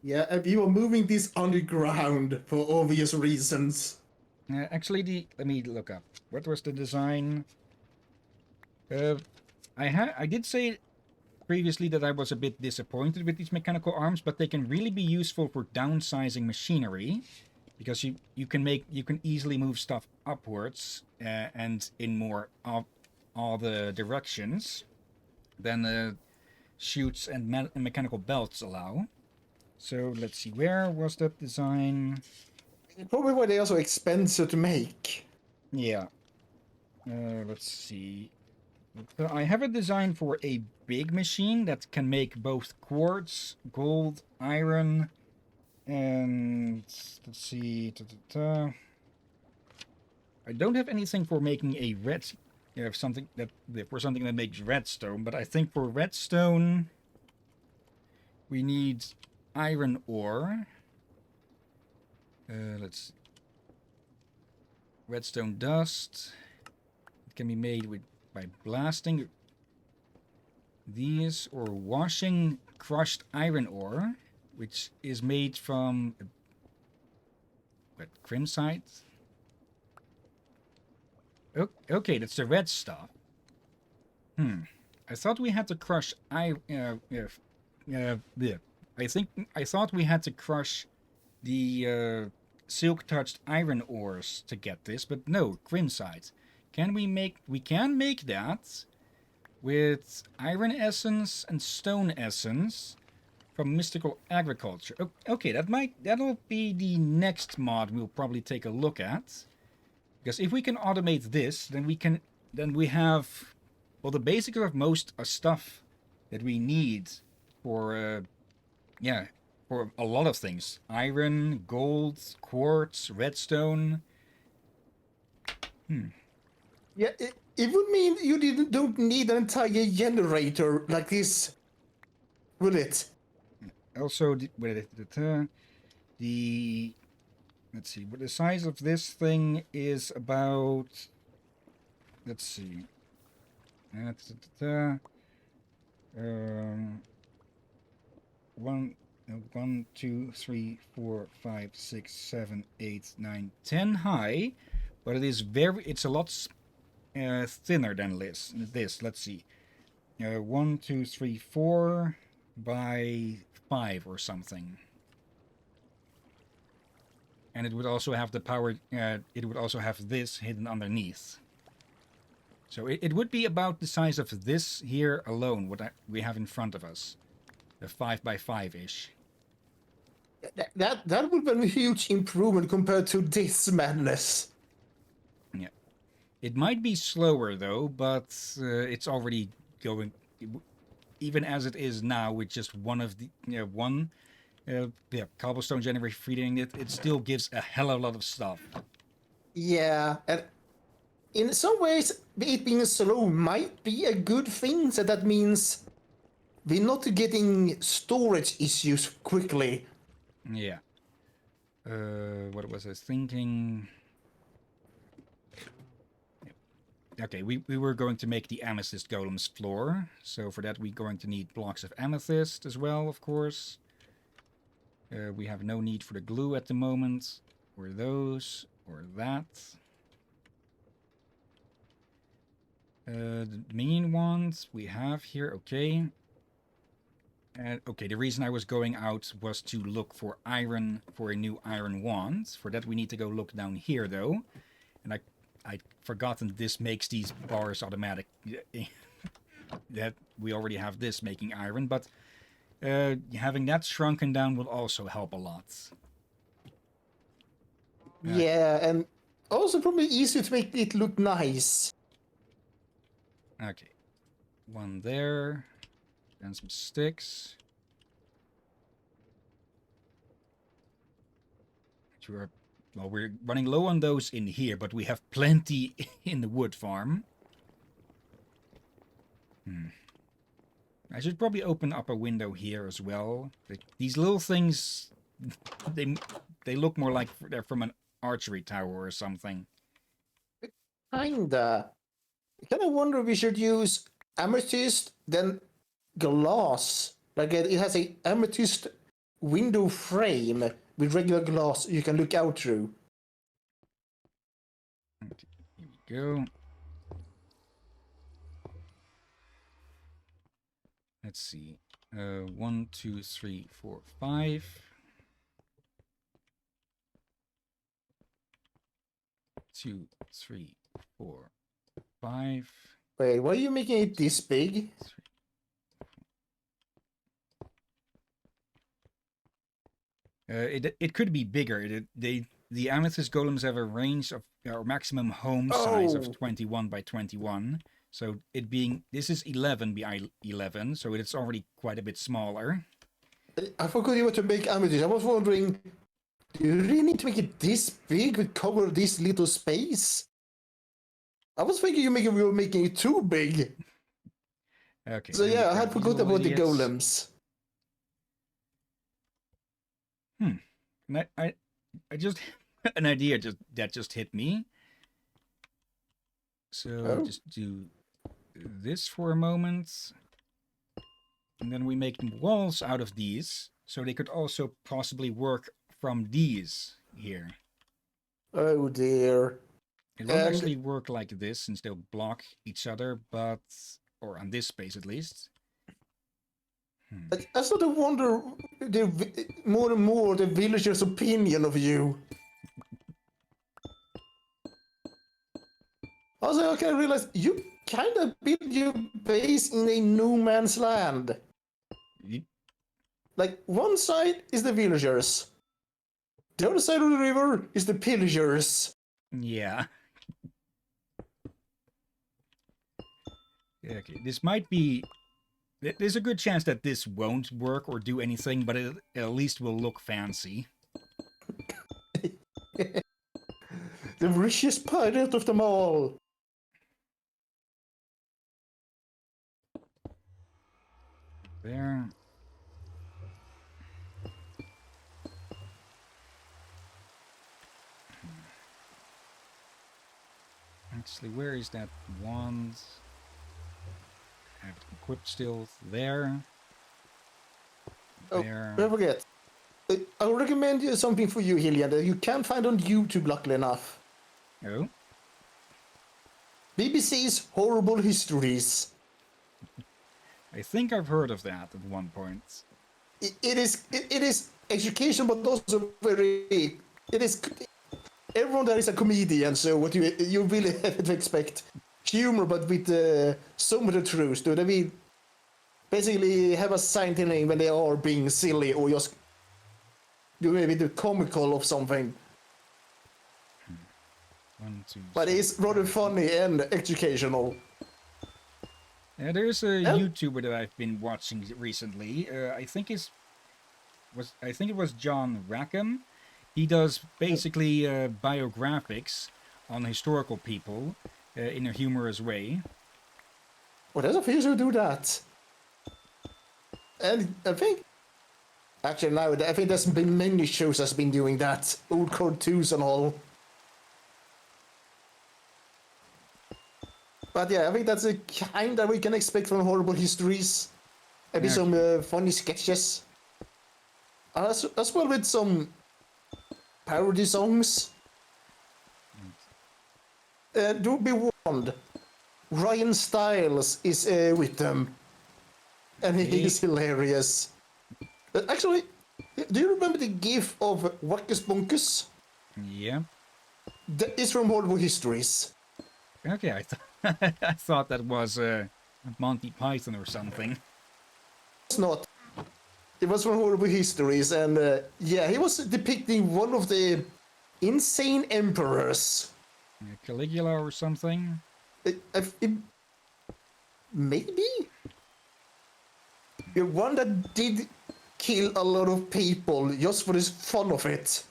Yeah, and we were moving this underground for obvious reasons. Actually, let me look up. What was the design? I did say previously that I was a bit disappointed with these mechanical arms, but they can really be useful for downsizing machinery, because you can easily move stuff upwards and in more of all the directions than chutes and mechanical belts allow. So let's see, where was that design? Probably why they are so expensive to make. Yeah. Let's see. I have a design for a big machine that can make both quartz, gold, iron, and let's see. I don't have anything for making a red. Something that makes redstone, but I think for redstone we need iron ore. Let's see. Redstone dust. It can be made by blasting these or washing crushed iron ore, which is made from crimsite. Okay, that's the red stuff. I thought we had to crush I thought we had to crush the silk-touched iron ores to get this, but no, crimsite. We can make that with iron essence and stone essence from mystical agriculture. Okay, that'll be the next mod we'll probably take a look at. Because if we can automate this, then we have, well, the basics of most stuff that we need for for a lot of things: iron, gold, quartz, redstone. Yeah, it would mean you don't need an entire generator like this, will it? Also, let's see, what the size of this thing is about. Let's see. One, 2, 3, 4, 5, 6, 7, 8, 9, 10 high, but it's a lot thinner than this. Let's see. 1, 2, 3, 4 by 5 or something. And it would also have the power, it would also have this hidden underneath. So it would be about the size of this here alone, we have in front of us. A 5 by 5-ish. That would be a huge improvement compared to this madness. Yeah. It might be slower though, but it's already going, even as it is now, with just one of the, cobblestone generator feeding it, it still gives a hell of a lot of stuff. Yeah, and in some ways, it being slow might be a good thing. So that means we're not getting storage issues quickly. Yeah. What was I thinking? Okay, we were going to make the amethyst golem's floor. So for that, we're going to need blocks of amethyst as well, of course. We have no need for the glue at the moment. Or those, or that. The minion ones we have here, okay. And okay, the reason I was going out was to look for iron, for a new iron wand. For that we need to go look down here though. And I'd forgotten this makes these bars automatic. That we already have this making iron, but having that shrunken down will also help a lot. Yeah, and also probably easier to make it look nice. Okay. One there. And some sticks. Well, we're running low on those in here, but we have plenty in the wood farm. I should probably open up a window here as well. These little things, they look more like they're from an archery tower or something. Kinda. I kind of wonder if we should use amethyst, then glass. Like it has a amethyst window frame with regular glass you can look out through. Okay, here we go. Let's see. 1, 2, 3, 4, 5. 2, 3, 4, 5. Wait, why are you making it this big? It could be bigger. The amethyst golems have a range of or maximum home size of 21 by 21. So this is 11 by 11, so it's already quite a bit smaller. I forgot you were to make amethyst. I was wondering, do you really need to make it this big to cover this little space? I was thinking you were making it too big. Okay. So yeah, I had forgot about the golems. And I just an idea just hit me. So just do this for a moment. And then we make walls out of these, so they could also possibly work from these here. Oh dear. It won't actually work like this, since they'll block each other, or on this space at least. I sort of wonder more and more the villagers' opinion of you. Also, I can realize you kind of built your base in a no man's land. Like, one side is the villagers. The other side of the river is the pillagers. Yeah. Okay, this might be... There's a good chance that this won't work or do anything, but it at least will look fancy. The richest pirate of them all. There. Actually, where is that wand? I have it equipped still. There. There. Oh, don't forget. I'll recommend you something for you, Hillyan, that you can't find on YouTube, luckily enough. Oh? BBC's Horrible Histories. I think I've heard of that at one point. It is education, but also very. It is. Everyone there is a comedian, so what you really have to expect humor, but with some of the truth. Do they mean basically have a scientific name when they are being silly or just do maybe the comical of something? One, two, But three, it's rather four. funny and educational. Yeah, there's a And YouTuber that I've been watching recently. I think it was John Rackham. He does basically biographics on historical people in a humorous way. well, there's a few who do that. And I think actually now I think there's been many shows that's been doing that. Old cartoons and all. But yeah, I think that's the kind that we can expect from Horrible Histories. Maybe some Okay. funny sketches. As well with some parody songs. Do be warned, Ryan Stiles is with them. And Okay. he's hilarious. Actually, do you remember the gif of Wackus Bunkus? Yeah. That is from Horrible Histories. Okay, I thought that was Monty Python or something. It's not. It was from Horrible Histories, and yeah, he was depicting one of the insane emperors. Caligula or something. Maybe? The one that did kill a lot of people just for the fun of it.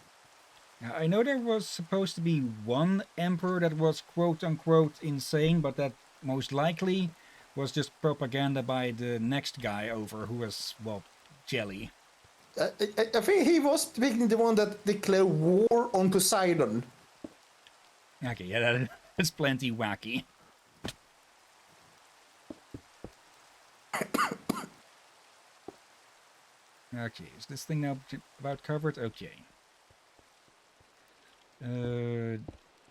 I know there was supposed to be one emperor that was quote unquote insane, but that most likely was just propaganda by the next guy over who was, well, jelly. I think he was depicting the one that declared war on Poseidon. Okay, yeah, that's plenty wacky. Okay, is this thing now about covered? Okay.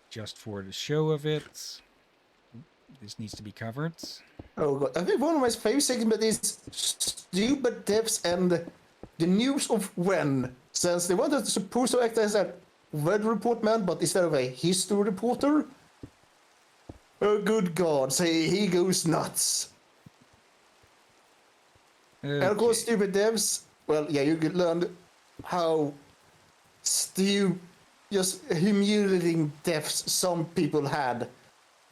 Just for the show of it, this needs to be covered. Oh god, I think one of my favorite segments is stupid deaths and the news of when. Since the one that's supposed to act as a weather report man, but instead of a history reporter. Oh good god, say he goes nuts. Okay. And of course, stupid devs. Well, yeah, you could learn how just humiliating deaths some people had.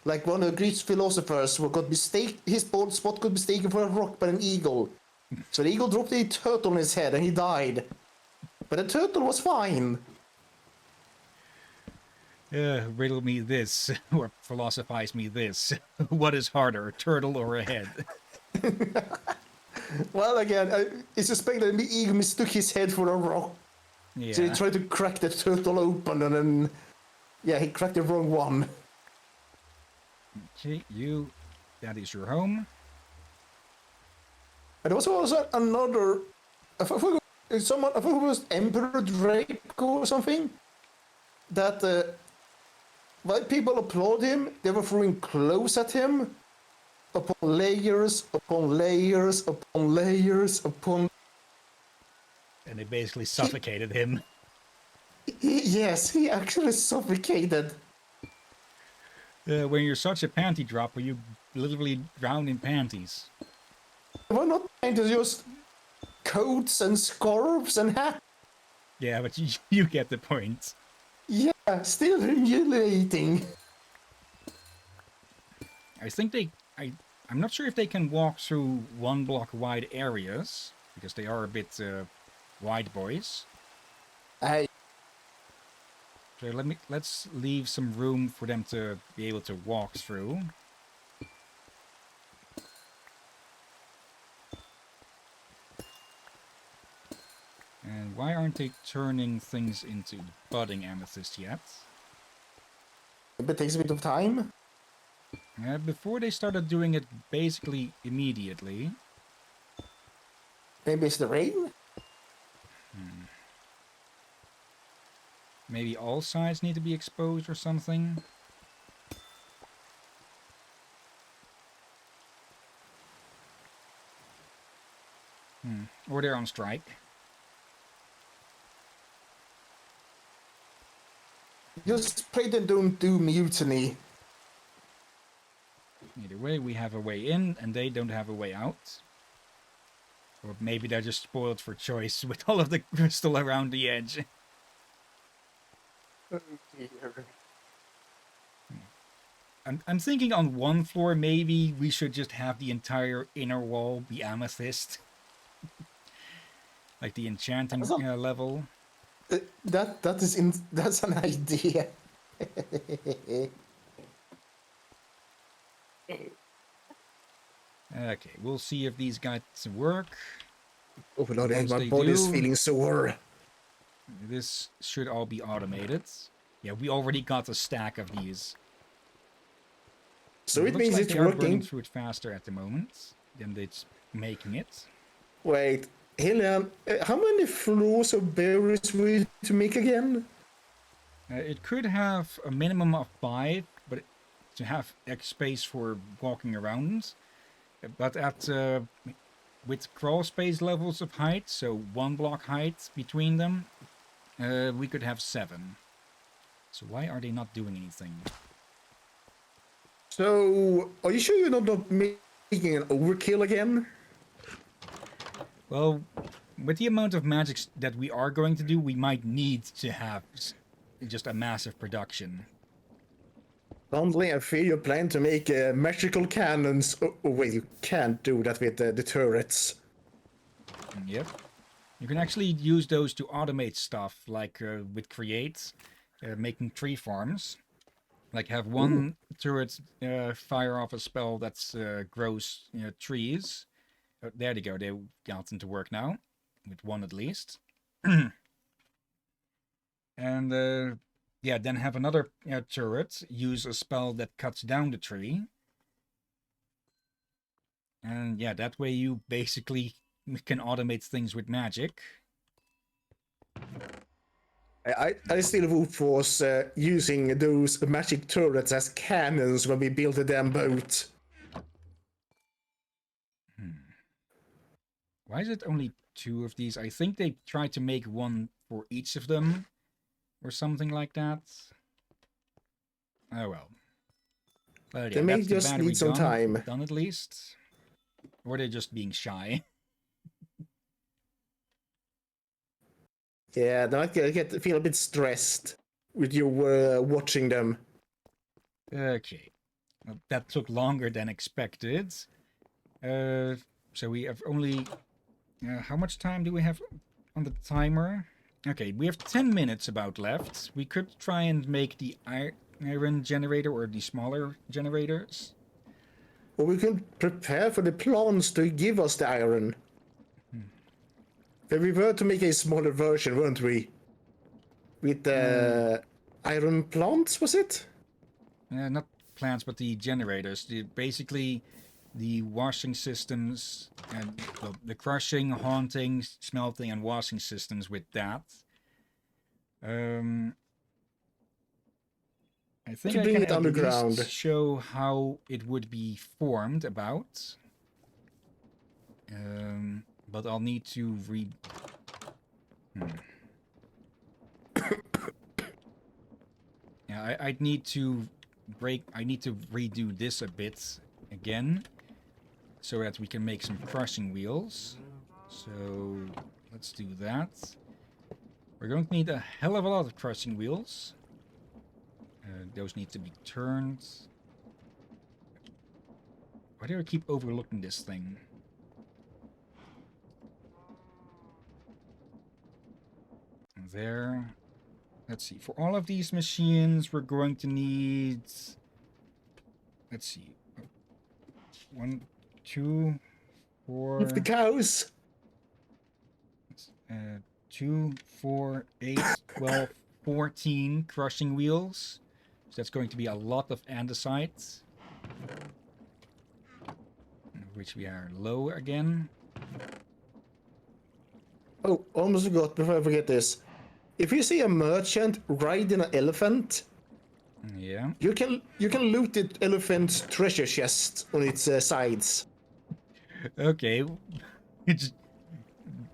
Like one of the Greek philosophers who got his bald spot got mistaken for a rock by an eagle. So the eagle dropped a turtle on his head and he died. But the turtle was fine. Riddle me this, or philosophize me this. What is harder, a turtle or a head? Well, again, it's suspected that the eagle mistook his head for a rock. Yeah. So he tried to crack the turtle open and then, yeah, he cracked the wrong one. Okay, that is your home. And there was also another, I forgot it was Emperor Draco or something, that while people applaud him, they were throwing clothes at him, upon layers, upon layers, upon layers, upon... And they basically suffocated him. Yes, he actually suffocated. When you're such a panty dropper, you literally drown in panties. They were not trying to use coats and scarves and hats. Yeah, but you get the point. Yeah, still humiliating. I think I'm not sure if they can walk through 1 block wide areas, because they are a bit wide boys. So let's leave some room for them to be able to walk through. And why aren't they turning things into budding amethyst yet? It takes a bit of time. Before they started doing it basically immediately. Maybe it's the rain? Maybe all sides need to be exposed or something. Or they're on strike. Just pray they don't do mutiny. Either way, we have a way in, and they don't have a way out. Or maybe they're just spoiled for choice with all of the crystal around the edge. Oh dear. I'm thinking on one floor, maybe we should just have the entire inner wall be amethyst. Like the enchanting level. That's an idea. Okay, we'll see if these guys work. Oh Lord, Once my they body's do, feeling sore. this should all be automated. Yeah, we already got a stack of these. So it looks means like it's they are burning working. through it faster at the moment than it's making it. Wait, Hillyan, how many floors of berries will to make again? It could have a minimum of 5, but to have X space for walking around. But at with crawl space levels of height, so 1 block height between them, we could have 7. So why are they not doing anything? So, are you sure you're not making an overkill again? Well, with the amount of magic that we are going to do, we might need to have just a massive production. Suddenly, I feel you plan to make magical cannons. Oh, wait, you can't do that with the turrets. Yep. You can actually use those to automate stuff, like with Create, making tree farms. Like have one turret fire off a spell that's grows trees. There they go. They got into work now, with one at least. And yeah, then have another turret use a spell that cuts down the tree. And yeah, that way you basically can automate things with magic. I still vote for using those magic turrets as cannons when we build a damn boat. Why is it only 2 of these? I think they tried to make one for each of them, or something like that. Oh well. But yeah, They may that's the just battery need some time. done at least. Or they're just being shy. Yeah, now I feel a bit stressed with you watching them. Okay. Well, that took longer than expected. So we have only... how much time do we have on the timer? Okay, we have 10 minutes about left. We could try and make the iron generator or the smaller generators. Or we can prepare for the plants to give us the iron. We were to make a smaller version, weren't we? With the iron plants, was it? Not plants, but the generators. Basically, the washing systems and well, the crushing, haunting, smelting, and washing systems with that. I think To I bring can it at underground. least show how it would be formed about. But I'll need to read. Yeah, I'd need to I need to redo this a bit again, so that we can make some crushing wheels. So let's do that. We're going to need a hell of a lot of crushing wheels. Those need to be turned. Why do I keep overlooking this thing? There. Let's see. For all of these machines, we're going to need... Let's see. 1, 2, 4... With the cows. 2, 4, 8, 12, 14 crushing wheels. So that's going to be a lot of andesite. Which we are low again. Oh, almost forgot before I forget this. If you see a merchant riding an elephant, Yeah. you can loot the elephant's treasure chest on its sides. Okay. It's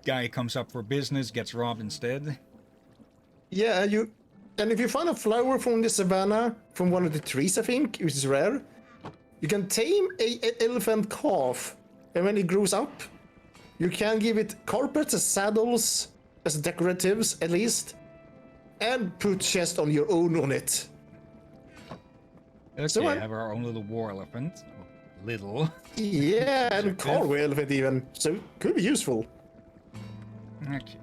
guy comes up for business, gets robbed instead. Yeah, and if you find a flower from the savannah, from one of the trees, I think, which is rare, you can tame a elephant calf, and when it grows up, you can give it carpets as saddles, as decoratives at least, and put chest on your own on it. Okay, So have our own little war elephant. Little. yeah, and Subjective. cargo elephant even, so could be useful. Okay.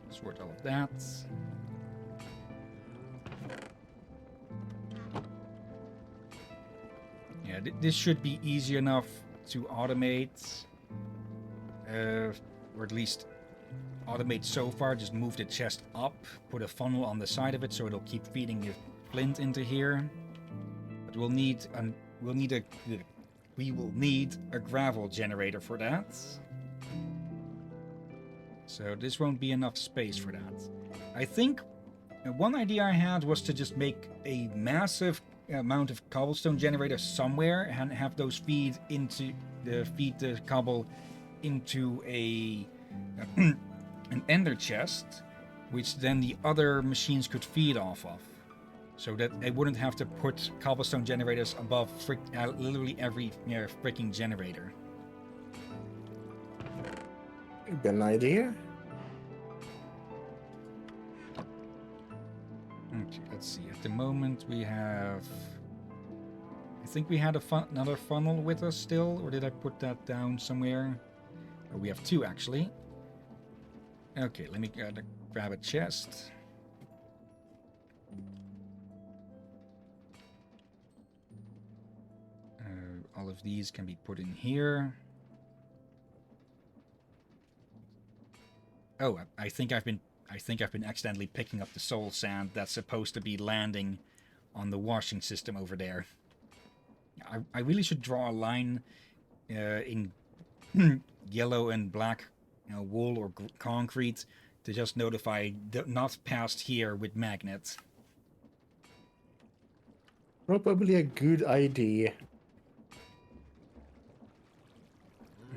Sort all of that. Yeah, this should be easy enough to automate. Or at least automate so far. Just move the chest up, put a funnel on the side of it so it'll keep feeding the flint into here. But we will need a gravel generator for that. So this won't be enough space for that. I think one idea I had was to just make a massive amount of cobblestone generator somewhere and have those feed the cobble into an ender chest, which then the other machines could feed off of, so that they wouldn't have to put cobblestone generators above literally every freaking generator. Good idea. Okay, let's see. At the moment we have... I think we had another funnel with us still, or did I put that down somewhere? Oh, we have two, actually. Okay, let me grab a chest. All of these can be put in here. Oh, I think I've been accidentally picking up the soul sand that's supposed to be landing on the washing system over there. I really should draw a line in yellow and black wool or concrete to just notify not past here with magnets. Probably a good idea.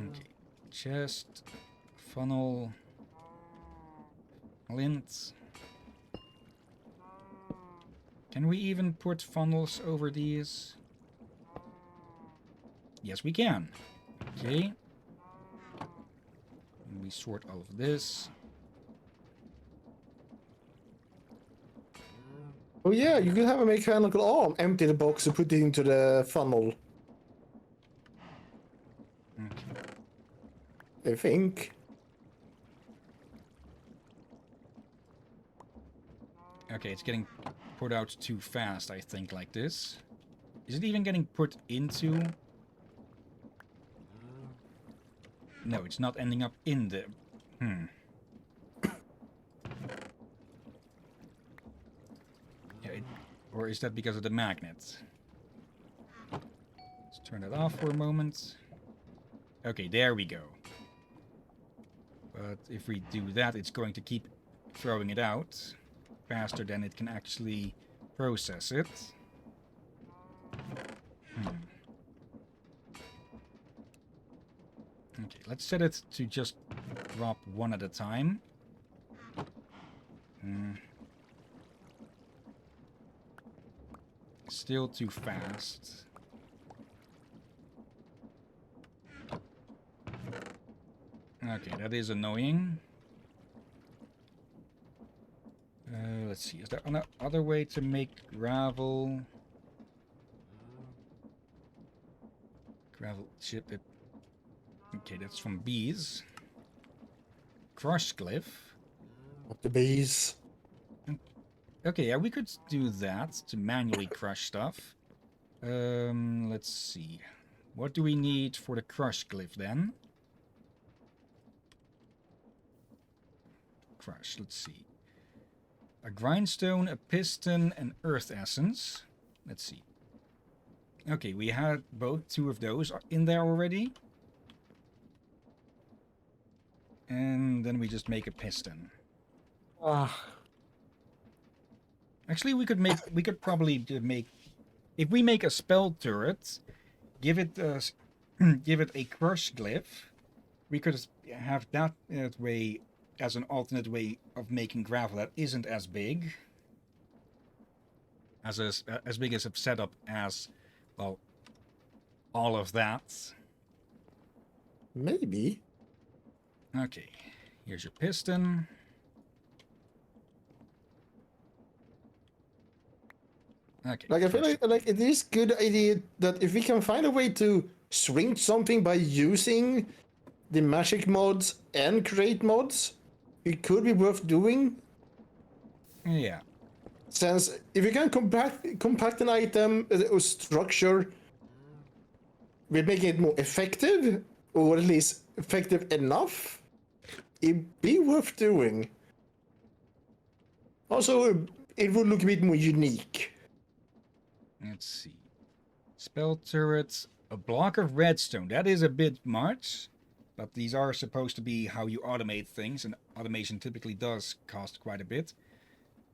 Okay, chest, funnel, lint. Can we even put funnels over these? Yes, we can. Okay. And we sort all of this. Oh yeah, you could have a mechanical arm, empty the box and put it into the funnel. Okay. I think. Okay, it's getting put out too fast, I think, like this. Is it even getting put into... No, it's not ending up in the... Yeah, or is that because of the magnets? Let's turn that off for a moment. Okay, there we go. But if we do that, it's going to keep throwing it out faster than it can actually process it. Okay, let's set it to just drop one at a time. Still too fast. Okay, that is annoying. Let's see, is there another way to make gravel? Gravel chip it. Okay, that's from bees. Crush glyph. Not the bees. Okay, yeah, we could do that to manually crush stuff. Let's see. What do we need for the crush glyph then? Crush, let's see. A grindstone, a piston, and earth essence. Let's see. Okay, we had two of those in there already. And then we just make a piston. Actually, we could probably make, if we make a spell turret, give it a crush glyph, we could have that way as an alternate way of making gravel that isn't as big as big as a setup as, well, all of that. Maybe. Okay, here's your piston. Okay, Like I feel first, like it is good idea that if we can find a way to shrink something by using the magic mods and create mods, it could be worth doing. yeah, Since if you can compact an item or structure with making it more effective, or at least effective enough, it'd be worth doing. Also, it would look a bit more unique. let's see. Spell turrets, a block of redstone. That is a bit much, but these are supposed to be how you automate things, and automation typically does cost quite a bit.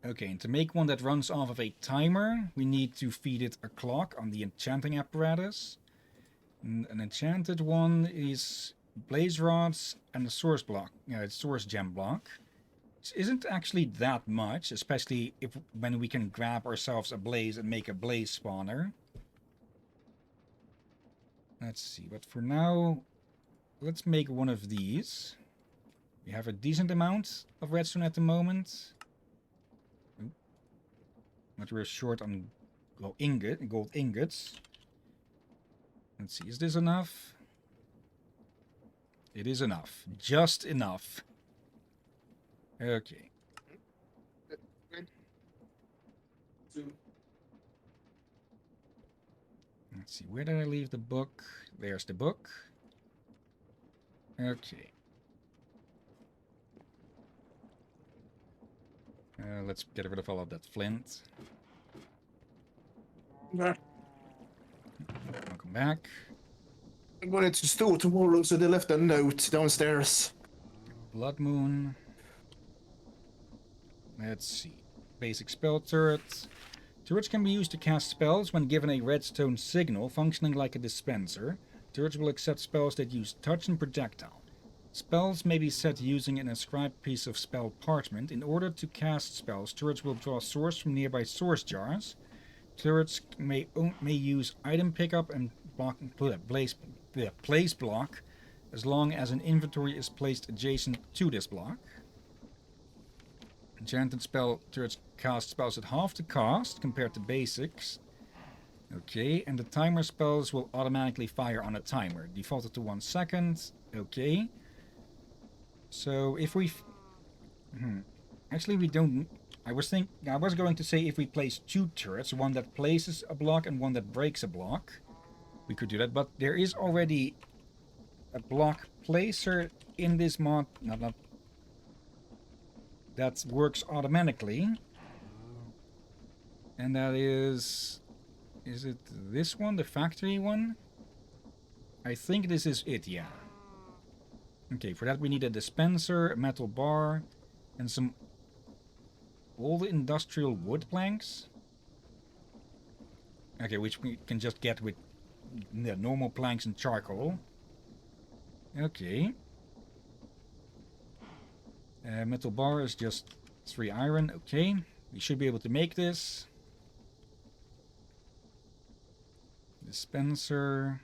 Okay, and to make one that runs off of a timer, we need to feed it a clock on the enchanting apparatus. And an enchanted one is blaze rods and a source block, source gem block. Which isn't actually that much, especially if when we can grab ourselves a blaze and make a blaze spawner. Let's see, but for now, let's make one of these. We have a decent amount of redstone at the moment. But we're short on gold ingots. Let's see, is this enough? It is enough. Just enough. Okay. Let's see, where did I leave the book? There's the book. Okay. Let's get rid of all of that flint. Yeah. Welcome back. I'm going to store tomorrow, so they left a note downstairs. Blood Moon. Let's see. Basic spell turret. Turrets can be used to cast spells when given a redstone signal, functioning like a dispenser. Turrets will accept spells that use touch and projectile. Spells may be set using an inscribed piece of spell parchment. In order to cast spells, turrets will draw source from nearby source jars. Turrets may use item pickup and place block as long as an inventory is placed adjacent to this block. Enchanted spell turrets cast spells at half the cost compared to basics. Okay, and the timer spells will automatically fire on a timer, defaulted to 1 second. Okay. So if we... Actually, we don't... I was going to say if we place 2 turrets, one that places a block and one that breaks a block, we could do that. But there is already a block placer in this mod. Not that works automatically. And that is... Is it this one, the factory one? I think this is it, yeah. Okay, for that we need a dispenser, a metal bar, and some old industrial wood planks. Okay, which we can just get with the normal planks and charcoal. Okay. Metal bar is just 3 iron. Okay, we should be able to make this. Dispenser.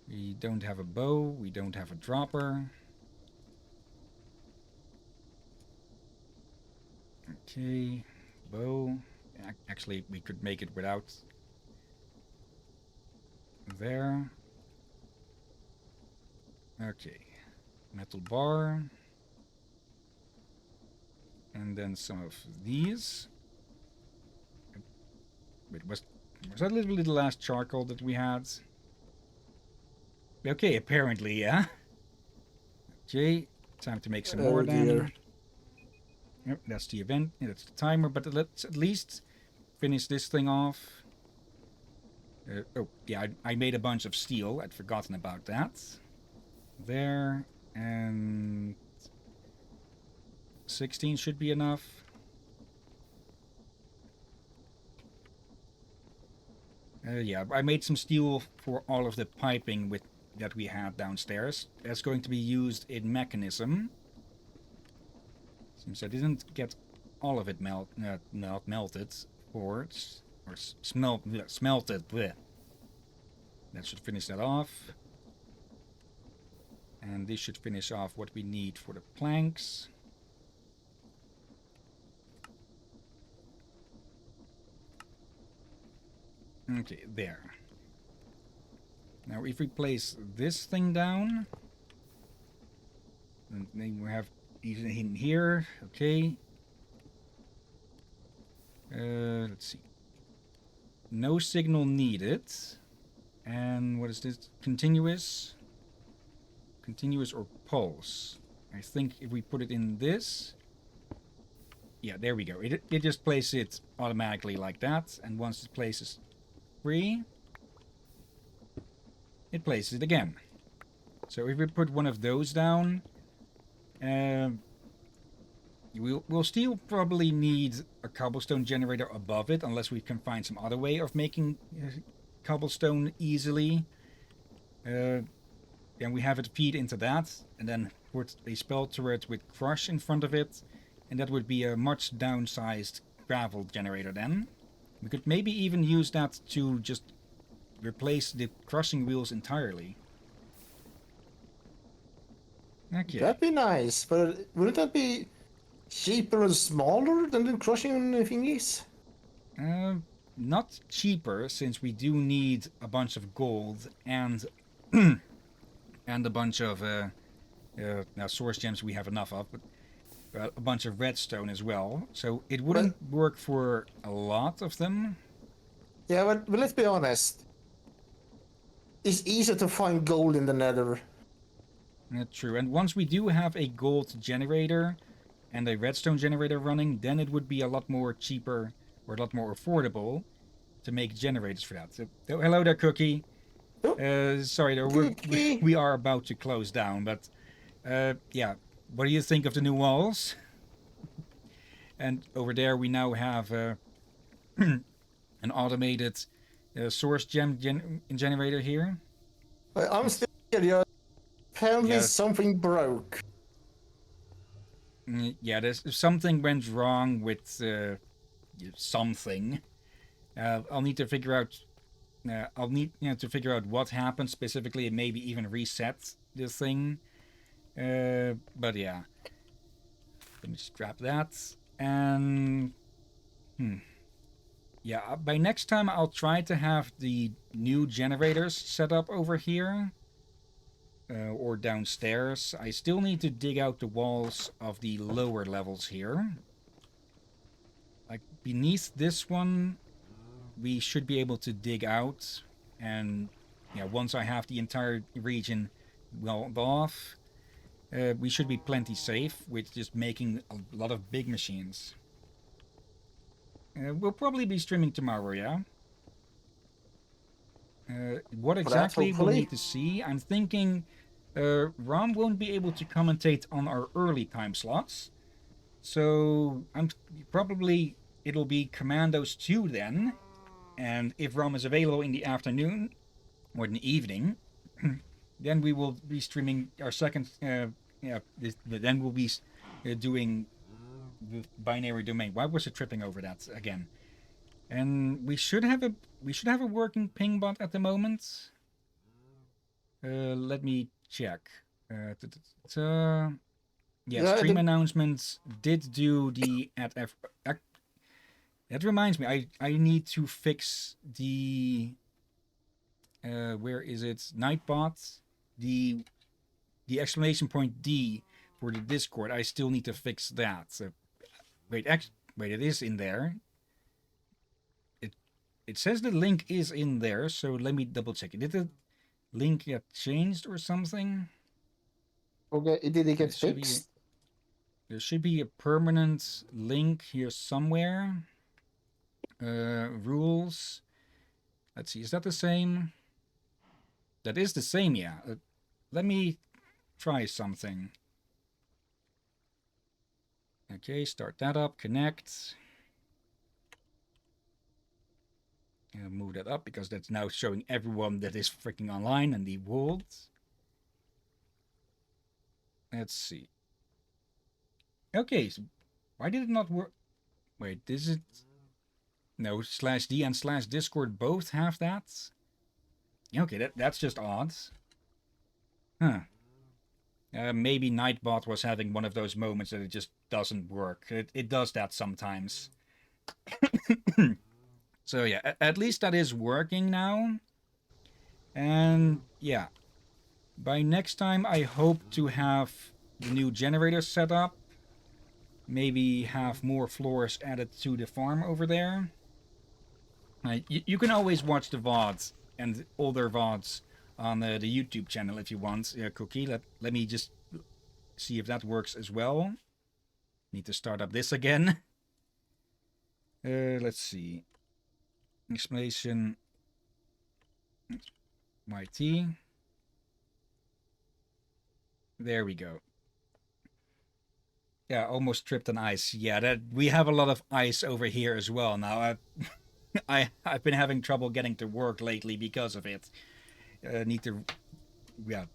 We don't have a bow. We don't have a dropper. Okay, bow. Actually, we could make it without. There. Okay, metal bar. And then some of these. Wait, was that literally the last charcoal that we had? Okay, apparently, yeah. Okay, time to make some more then. Yep, that's the event. Yeah, that's the timer, but let's at least finish this thing off. Oh, yeah, I made a bunch of steel. I'd forgotten about that. There, and 16 should be enough. Yeah, I made some steel for all of the piping with that we had downstairs. That's going to be used in mechanism. Since I didn't get all of it melted, forged, or smelted. Bleh. That should finish that off. And this should finish off what we need for the planks. Okay, there. Now if we place this thing down, and then we have it in here, okay. Let's see. No signal needed. And what is this? Continuous? Continuous or pulse? I think if we put it in this... Yeah, there we go. It just places it automatically like that. And once it places free, it places it again. So if we put one of those down, we'll still probably need a cobblestone generator above it, unless we can find some other way of making cobblestone easily. And we have it feed into that, and then put a spell turret with crush in front of it, and that would be a much downsized gravel generator then. We could maybe even use that to just replace the crushing wheels entirely. Okay. That'd be nice, but wouldn't that be cheaper and smaller than the crushing thingies? Not cheaper, since we do need a bunch of gold and and a bunch of now source gems we have enough of, but a bunch of redstone as well. So it wouldn't work for a lot of them. Yeah, but let's be honest. It's easier to find gold in the nether. True. And once we do have a gold generator and a redstone generator running, then it would be a lot more cheaper or a lot more affordable to make generators for that. So, hello there, Cookie. Sorry, there, we are about to close down, but yeah. What do you think of the new walls? And over there we now have an automated source gem generator here. I'm still here. Apparently something broke. Yeah, something went wrong with something. I'll need to figure out. I'll need to figure out what happened specifically, and maybe even reset the thing. But yeah, let me just grab that. And yeah, by next time I'll try to have the new generators set up over here. Or downstairs. I still need to dig out the walls of the lower levels here. Like beneath this one, we should be able to dig out. And yeah, once I have the entire region walled off, we should be plenty safe with just making a lot of big machines. We'll probably be streaming tomorrow, yeah? What exactly we'll need to see? I'm thinking Rom won't be able to commentate on our early time slots. So probably it'll be Commandos 2 then. And if Rom is available in the afternoon or in the evening, then we will be streaming our second. Then we'll be doing the binary domain. Why was it tripping over that again? And we should have a working ping bot at the moment. Let me check. Yeah, stream announcements did do the that reminds me, I need to fix the where is it? Nightbot, the exclamation point D for the Discord. I still need to fix that. So, wait, it is in there. It says the link is in there, so let me double check it. Did the link get changed or something? Okay, did it get fixed? There should be a permanent link here somewhere. Rules. Let's see, is that the same? That is the same, yeah. Let me try something. Okay, start that up, connect. Move that up because that's now showing everyone that is freaking online and the world. Let's see. Okay, so why did it not work? Wait, is it... No, /D and /Discord both have that? Okay, that's just odd. Huh. Maybe Nightbot was having one of those moments that it just doesn't work. It does that sometimes. So yeah, at least that is working now. And yeah, by next time I hope to have the new generator set up. Maybe have more floors added to the farm over there. You can always watch the VODs and older VODs on the YouTube channel if you want. Cookie, let me just see if that works as well. Need to start up this again. Let's see. Explanation YT. There we go. Yeah, almost tripped on ice. Yeah, that we have a lot of ice over here as well now. I've been having trouble getting to work lately because of it. Need to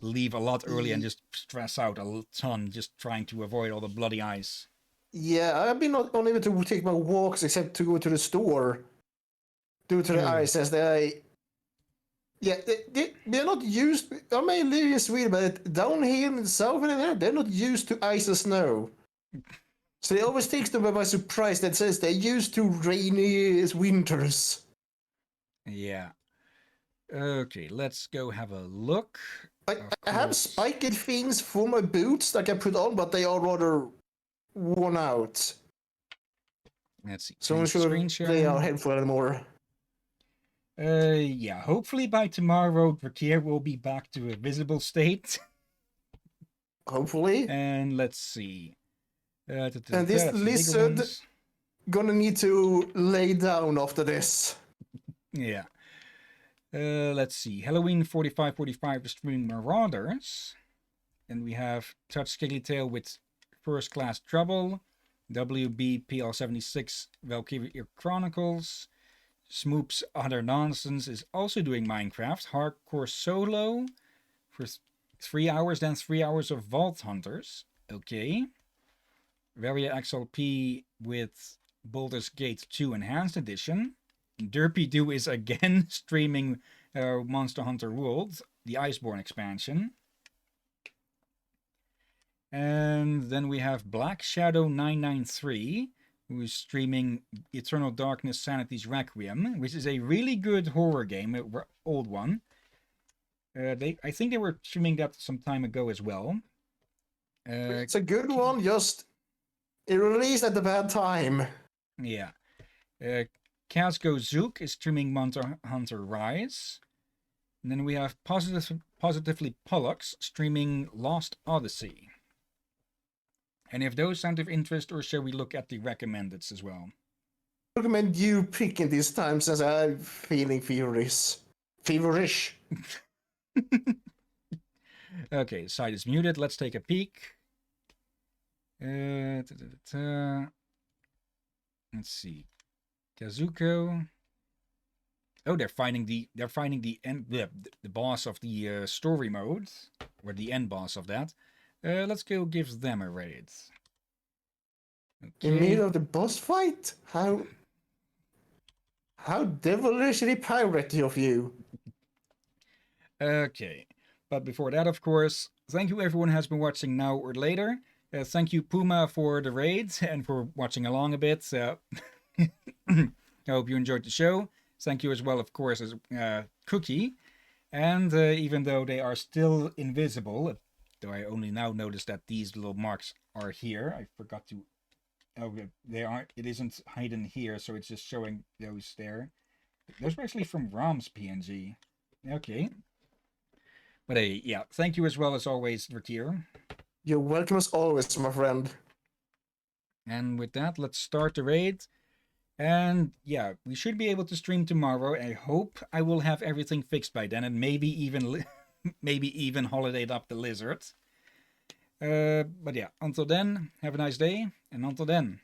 leave a lot early and just stress out a ton just trying to avoid all the bloody ice. Yeah, I've been not unable to take my walks except to go to the store due to the ice, as they. Yeah, they're not used. I may live in Sweden, but down here in the south and there, they're not used to ice and snow. So it always takes them by surprise that says they're used to rainy winters. Yeah. Okay, let's go have a look. I have spiked things for my boots that I can put on, but they are rather worn out. Let's see. So I'm sure they are helpful anymore. Yeah, hopefully by tomorrow, Drakir will be back to a visible state. Hopefully. And let's see. And this lizard gonna need to lay down after this. Yeah. Let's see. Halloween 4545 the streaming Marauders. And we have Touch Scalytail with First Class Trouble. WBPL76 Valkyrie Chronicles. Smoop's Other Nonsense is also doing Minecraft. Hardcore Solo for 3 hours, then 3 hours of Vault Hunters. Okay. Varia XLP with Baldur's Gate 2 Enhanced Edition. Derpy Doo is again streaming Monster Hunter World, the Iceborne expansion. And then we have Black Shadow 993, who is streaming Eternal Darkness Sanity's Requiem, which is a really good horror game, an old one. I think they were streaming that some time ago as well. It's a good one, just it released at the bad time. Yeah. Casco Zook is streaming Monster Hunter Rise. And then we have Positively Pollux streaming Lost Odyssey. And if those sound of interest, or shall we look at the recommendeds as well? I recommend you picking this time since I'm feeling feverish. Okay, site is muted. Let's take a peek. Let's see. Kazuko. Oh, they're finding the boss of the story mode, or the end boss of that. Let's go give them a raid. Okay. In the middle of the boss fight? How devilishly piratey of you. Okay, but before that, of course, thank you everyone who has been watching now or later. Thank you, Puma, for the raids and for watching along a bit. I hope you enjoyed the show. Thank you as well, of course, as Cookie. And even though they are still invisible, though I only now noticed that these little marks are here. I forgot to... Oh, they aren't... It isn't hidden here, so it's just showing those there. Those were actually from Rom's PNG. Okay. But hey, yeah, thank you as well as always, Drakir. You're welcome as always, my friend. And with that, let's start the raid. And yeah, we should be able to stream tomorrow. I hope I will have everything fixed by then, and maybe even holidayed up the lizard. But yeah, until then, have a nice day, and until then,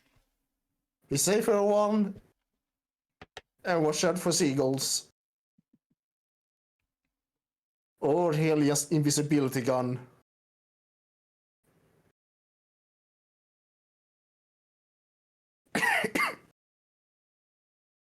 be safe, everyone, and watch out for seagulls. Or Hillyan's invisibility gun.